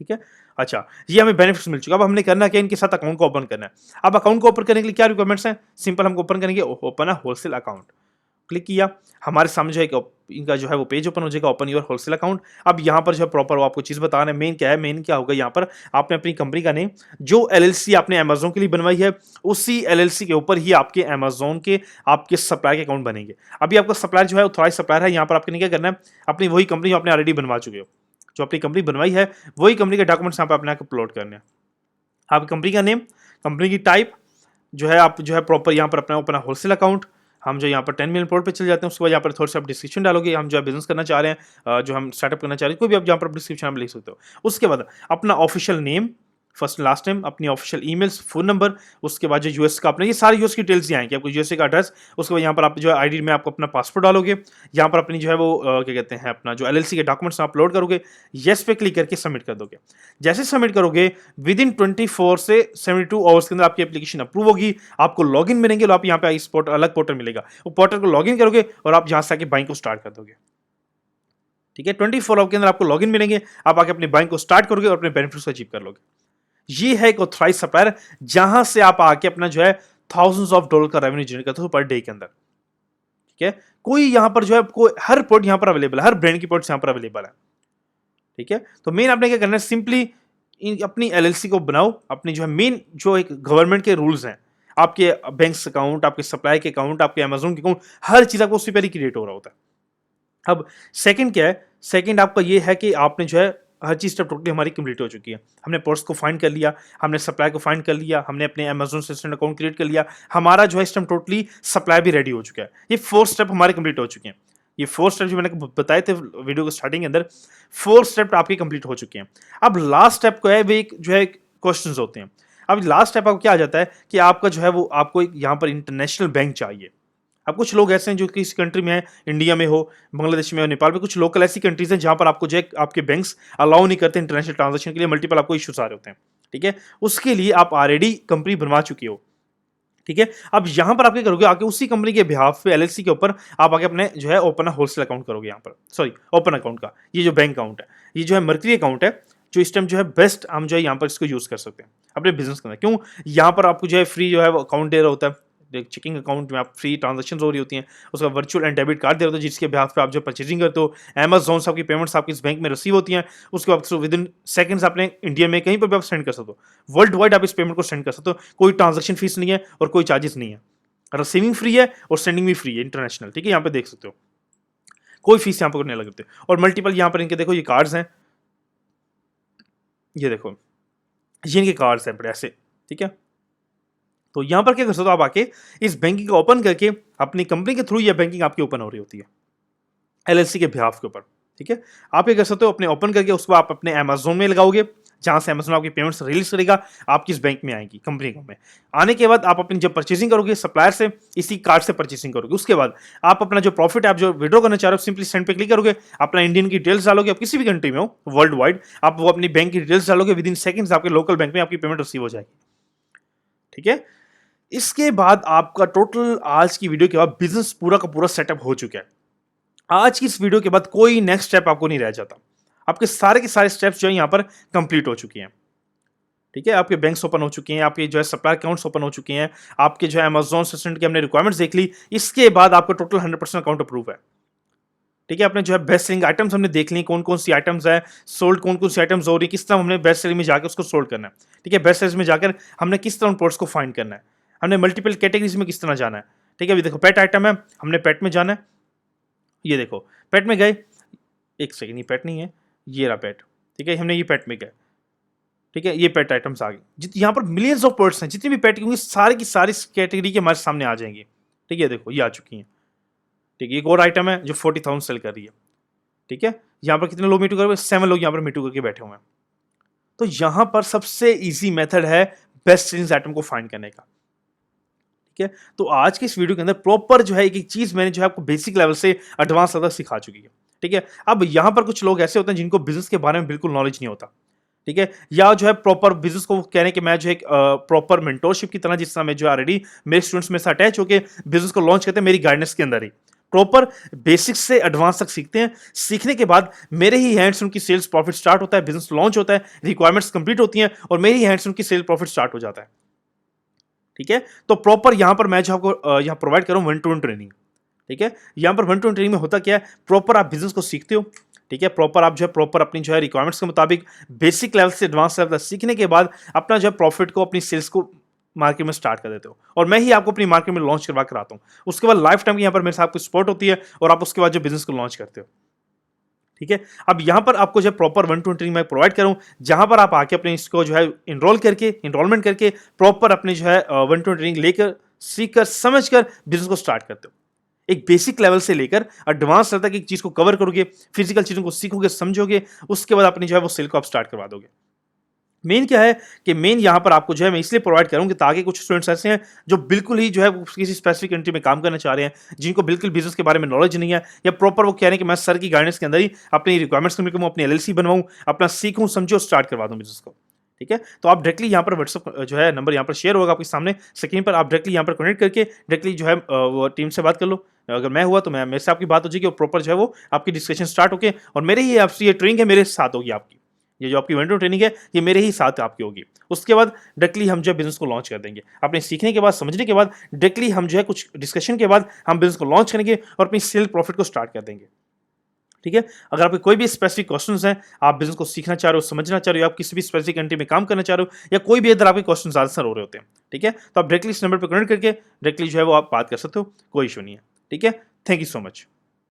ठीक है, अच्छा, ये हमें बेनिफिट्स मिल चुका। अब हमने करना क्या, इनके साथ अकाउंट को ओपन करना है। अब अकाउंट को ओपन करने के लिए क्या रिक्वायरमेंट्स हैं, सिंपल, हमको ओपन करेंगे, ओपन है होलसेल अकाउंट, क्लिक किया, हमारे सामने जो है इनका जो है वो पेज ओपन हो जाएगा, ओपन योर होलसेल अकाउंट। अब यहाँ पर जो है प्रॉपर वो आपको चीज बताना है, मेन क्या है, मेन क्या होगा, यहाँ पर आपने अपनी कंपनी का नेम, जो एलएलसी आपने अमेजोन के लिए बनवाई है, उसी एलएलसी के ऊपर ही आपके अमेजोन के आपके सप्लायर के अकाउंट बनेंगे। अभी आपका सप्लायर जो है ऑथराइज सप्लायर है, यहाँ पर आपने क्या करना है, अपनी वही कंपनी जो आपने ऑलरेडी बनवा चुके हो, जो अपनी कंपनी बनवाई है, वही कंपनी के डॉक्यूमेंट्स यहाँ पर अपने अपलोड करने हैं। आप कंपनी का नेम, कंपनी की टाइप जो है, आप जो है प्रॉपर यहाँ पर अपना होलसेल अकाउंट, हम जो यहाँ पर 10 मिलियन पोर्ट पे चले जाते हैं। उसके बाद यहाँ पर थोड़ा सा आप डिस्क्रिप्शन डालोगे, हम जो है बिजनेस करना चाह रहे हैं, जो हम स्टार्टअप करना चाह रहे हैं, कोई भी आप यहाँ पर डिस्क्रिप्शन में लिख सकते हो। उसके बाद अपना official name, first last name, अपनी ऑफिशियल ईमेल्स, फोन नंबर, उसके बाद जो यूएस का अपने, ये सारे यूएस की डिटेल्स ही आएंगे, आपको यूएसए का एड्रेस। उसके बाद यहाँ पर आप जो है आईडी में आपको अपना पासपोर्ट डालोगे, यहाँ पर अपनी जो है वो क्या कहते हैं, अपना जो एलएलसी के डॉक्यूमेंट्स अपलोड करोगे, येस पे क्लिक करके सबमिट कर दोगे। जैसे सबमिट करोगे, विद इन 24 से 72 आवर्स के अंदर आपकी एप्लीकेशन अप्रूव होगी, आपको लॉगिन मिलेंगे, आप यहाँ पे इस पोर्टल, अलग पोर्टल मिलेगा, वो पोर्टल को लॉगिन करोगे और आप यहाँ से आके बाइंग को स्टार्ट कर दोगे। ठीक है, 24 आवर के अंदर आपको लॉगिन मिलेंगे, आप आके अपनी बाइंग को स्टार्ट करोगे और अपने बेनिफिट्स को अचीव कर लोगे। ये है एक ऑथराइज सप्लायर, जहां से आप आके अपना जो है थाउजेंड्स ऑफ डॉलर का रेवेन्यू जनरेट करते हो पर डे के अंदर। ठीक है, कोई यहां पर जो है, कोई हर पोर्ट यहां पर अवेलेबल है, हर ब्रांड की पोर्ट्स यहां पर अवेलेबल है। ठीक है, तो मेन आपने क्या करना है, सिंपली अपनी एलएलसी को बनाओ, अपनी जो है मेन जो एक गवर्नमेंट के रूल्स हैं, आपके बैंक अकाउंट, आपके सप्लाई के अकाउंट, आपके अमेजोन के अकाउंट, हर चीज आपको उससे पहले क्रिएट हो रहा होता है। अब सेकंड क्या है, सेकंड आपका ये है कि आपने जो है हर चीज स्टेप टोटली हमारी कंप्लीट हो चुकी है। हमने पोर्ट्स को फाइंड कर लिया, हमने सप्लाई को फाइंड कर लिया, हमने अपने अमेजोन असिस्टेंट अकाउंट क्रिएट कर लिया, हमारा जो है सिस्टम टोटली सप्लाई भी रेडी हो चुका है। ये 4 स्टेप हमारे कंप्लीट हो चुके हैं। ये 4 स्टेप जो मैंने बताए थे वीडियो को स्टार्टिंग के अंदर, 4 स्टेप आपके कंप्लीट हो चुके हैं। अब लास्ट स्टेप को है, वे एक जो है क्वेश्चंस होते हैं। अब लास्ट स्टेप आपको क्या आ जाता है कि आपका जो है वो, आपको एक यहाँ पर इंटरनेशनल बैंक चाहिए। अब कुछ लोग ऐसे हैं जो किसी कंट्री में है, इंडिया में हो, बांग्लादेश में हो, नेपाल में, कुछ लोकल ऐसी कंट्रीज हैं जहां पर आपको जो है आपके बैंक्स अलाउ नहीं करते इंटरनेशनल ट्रांजैक्शन के लिए, मल्टीपल आपको इश्यूज आ रहे होते हैं। ठीक है, उसके लिए आप ऑलरेडी कंपनी बनवा चुके हो। ठीक है। अब यहाँ पर आप क्या करोगे, आके उसी कंपनी के बिहाफ पे एलएलसी के ऊपर आप आके अपने जो है ओपन होलसेल अकाउंट करोगे यहाँ पर, सॉरी ओपन अकाउंट का ये जो बैंक अकाउंट है, ये जो है मर्करी अकाउंट है, जो इस टाइम जो है बेस्ट हम जो है यहाँ पर इसको यूज कर सकते हैं अपने बिजनेस के अंदर। क्यों, यहाँ पर आपको जो है फ्री जो है अकाउंट दे रहा होता है, चेकिंग अकाउंट में आप फ्री ट्रांजेक्शन हो रही होती हैं, उसका वर्चुअल एंड डेबिट कार्ड दे रहे होते हैं जिसके बिहाफ पे आप जो परचेजिंग करते हो, अमेजोन से आपकी पेमेंट्स आपकी इस बैंक में रिसीव होती हैं, उसके बाद विद इन सेकंड्स आपने इंडिया में कहीं पर भी आप सेंड कर सकते हो, वर्ल्ड वाइड आप इस पेमेंट को सेंड कर सकते हो, कोई ट्रांजेक्शन फीस नहीं है और कोई चार्जेस नहीं है, रिसीविंग फ्री है और सेंडिंग भी फ्री है इंटरनेशनल, ठीक है। यहाँ पे देख सकते हो कोई फीस यहाँ पर नहीं लगते, और मल्टीपल यहाँ पर इनके देखो ये कार्ड्स हैं, ये देखो ये इनके कार्ड्स हैं बड़े ऐसे, ठीक है। तो यहाँ पर क्या कर सकते हो आप आके इस बैंकिंग को ओपन करके अपनी कंपनी के थ्रू ये बैंकिंग आपकी ओपन हो रही होती है एलएलसी के बिहाफ के ऊपर, ठीक है। आप क्या कर सकते हो अपने ओपन करके उसको आप अपने अमेजोन में लगाओगे, जहां से अमेजोन आपकी पेमेंट्स रिलीज करेगा, आपकी इस बैंक में आएगी कंपनी में। आने के बाद आप अपनी जब परचेसिंग करोगे सप्लायर से, इसी कार्ड से परचेसिंग करोगे, उसके बाद आप अपना जो प्रॉफिट है आप जो विड्रॉ करना चाह रहे हो सिंपली सेंड पे क्लिक करोगे, अपना इंडियन की डिटेल्स डालोगे, आप किसी भी कंट्री में हो वर्ल्ड वाइड, आप वो अपनी बैंक की डिटेल्स डालोगे, विद इन सेकंड्स आपके लोकल बैंक में आपकी पेमेंट रिसीव हो जाएगी, ठीक है। इसके बाद आपका टोटल आज की वीडियो के बाद बिजनेस पूरा का पूरा सेटअप हो चुका है। आज की इस वीडियो के बाद कोई नेक्स्ट स्टेप आपको नहीं रह जाता, आपके सारे के सारे स्टेप्स जो है यहाँ पर कंप्लीट हो चुके हैं, ठीक है। आपके बैंक्स ओपन हो चुके हैं, आपके जो है सप्लाई अकाउंट्स ओपन हो चुके हैं, आपके जो है अमेजोन असिस्टेंट की हमने रिक्वायरमेंट्स देख ली, इसके बाद आपका टोटल 100% अकाउंट अप्रूव है, ठीक है। अपने जो है बेस्ट सेलिंग आइटम्स हमने देख ली, कौन कौन सी आइटम्स है सोल्ड, कौन कौन सी आइटम्स हो रही है, किस तरह हमने बेस्ट सेलिंग में जाकर उसको सोल्ड करना है, ठीक है। बेस्ट सेलिंग में जाकर हमने किस तरह उन प्रोडक्ट्स को फाइंड करना है, हमने मल्टीपल कैटेगरीज में किस तरह जाना है, ठीक है। अभी देखो पेट आइटम है, हमने पेट में जाना है, ये देखो पेट में गए, एक सेकेंड ये पेट नहीं है, ये रहा पेट, ठीक है। हमने ये पेट में गए, ठीक है, ये पेट आइटम्स आ गए, यहाँ पर मिलियंस ऑफ प्रोडक्ट्स हैं, जितनी भी पेट होंगी सारी की सारी कैटेगरी के हमारे सामने आ जाएंगी, ठीक है। देखो ये आ चुकी हैं, ठीक है। एक और आइटम है जो 40,000 सेल कर रही है, ठीक है। यहाँ पर कितने लोग मीटू कर रहे हैं, 7 लोग यहाँ पर मीटू करके बैठे हुए हैं। तो यहाँ पर सबसे ईजी मेथड है बेस्ट सेलिंग आइटम को फाइंड करने का, ठीक है। तो आज के इस वीडियो के अंदर प्रॉपर जो है एक एक चीज मैंने जो है आपको बेसिक लेवल से एडवांस लेवल सिखा चुकी है, ठीक है। अब यहाँ पर कुछ लोग ऐसे होते हैं जिनको बिजनेस के बारे में बिल्कुल नॉलेज नहीं होता, ठीक है, या जो है प्रॉपर बिजनेस को कह रहे हैं कि मैं जो है प्रॉपर मेंटोरशिप की तरह, जिस तरह मैं जो ऑलरेडी मेरे स्टूडेंट्स में से अटैच होकर बिजनेस को लॉन्च करते हैं मेरी गाइडेंस के अंदर ही, प्रॉपर बेसिक्स से एडवांस तक सीखते हैं। सीखने के बाद मेरे ही हैंड्स उनकी सेल्स प्रॉफिट स्टार्ट होता है, बिजनेस लॉन्च होता है, रिक्वायरमेंट्स कंप्लीट होती हैं और मेरे ही हैंड्स उनकी सेल प्रॉफिट स्टार्ट हो जाता है, ठीक है। तो प्रॉपर यहां पर मैं जो आपको यहां प्रोवाइड कर रहा हूं 1-to-1 ट्रेनिंग, ठीक है। यहां पर 1-to-1 ट्रेनिंग में होता क्या है, प्रॉपर आप बिजनेस को सीखते हो, ठीक है। प्रॉपर आप जो है प्रॉपर अपनी जो है रिक्वायरमेंट्स के मुताबिक बेसिक लेवल से एडवांस लेवल तक सीखने के बाद अपना जो है प्रॉफिट को अपनी सेल्स को मार्केट में स्टार्ट कर देते हो और मैं ही आपको अपनी मार्केट में लॉन्च करवा कर आता हूं। उसके बाद लाइफ टाइम की यहाँ पर मेरे साथ आपको सपोर्ट होती है और आप उसके बाद जो बिजनेस को लॉन्च करते हो, ठीक है। अब यहाँ पर आपको जो प्रॉपर 1-to-1 ट्रेनिंग मैं प्रोवाइड करूँ, जहां पर आप आके अपने इसको जो है इनरोलमेंट करके प्रॉपर अपने जो है 1-to-1 ट्रेनिंग लेकर सीखकर समझकर बिजनेस को स्टार्ट करते हो। एक बेसिक लेवल से लेकर एडवांस लेवल तक एक चीज को कवर करोगे, फिजिकल चीजों को सीखोगे, समझोगे, उसके बाद अपनी जो है वो सेल को आप स्टार्ट करवा दोगे। मेन क्या है कि मेन यहाँ पर आपको जो है मैं इसलिए प्रोवाइड करूँगी ताकि कुछ स्टूडेंट्स ऐसे हैं जो बिल्कुल ही जो है किसी स्पेसिफिक कंट्री में काम करना चाह रहे हैं, जिनको बिल्कुल बिजनेस के बारे में नॉलेज नहीं है, या प्रॉपर वो कह रहे हैं कि मैं सर की गाइडेंस के अंदर ही अपनी रिक्वायरमेंट्स को मिलकर अपनी एलएलसी बनवाऊँ, अपना सीखूँ, समझो, स्टार्ट करवा दूँ बिजनेस को, ठीक है। तो आप डायरेक्टली यहाँ पर व्हाट्सअप जो है नंबर यहाँ पर शेयर होगा आपके सामने स्क्रीन पर, आप डायरेक्टली यहाँ पर कनेक्ट करके डायरेक्टली जो है वो टीम से बात कर लो। अगर मैं हुआ तो मैं मेरे से आपकी बात हो जाएगी और प्रॉपर जो है वो आपकी डिस्कशन स्टार्ट होके और मेरे ही आपसे ये ट्रेनिंग है मेरे साथ होगी आपकी, ये जो आपकी 1-to-1 ट्रेनिंग है ये मेरे ही साथ आपकी होगी। उसके बाद डायरेक्टली हम जो है बिजनेस को लॉन्च कर देंगे, अपने सीखने के बाद, समझने के बाद डायरेक्टली हम जो है कुछ डिस्कशन के बाद हम बिजनेस को लॉन्च करेंगे और अपनी सेल प्रॉफिट को स्टार्ट कर देंगे, ठीक है। अगर आपके कोई भी स्पेसिफिक क्वेश्चंस हैं, आप बिजनेस को सीखना चाह रहे हो, समझना चाह रहे हो, आप किसी भी स्पेसिफिक कंट्री में काम करना चाह रहे हो, या कोई भी अदर आपके क्वेश्चन आंसर हो रहे होते हैं, ठीक है, तो आप डायरेक्टली इस नंबर पर कनेक्ट करके डायरेक्टली जो है वो आप बात कर सकते हो, कोई इशू नहीं है, ठीक है। Thank you so much.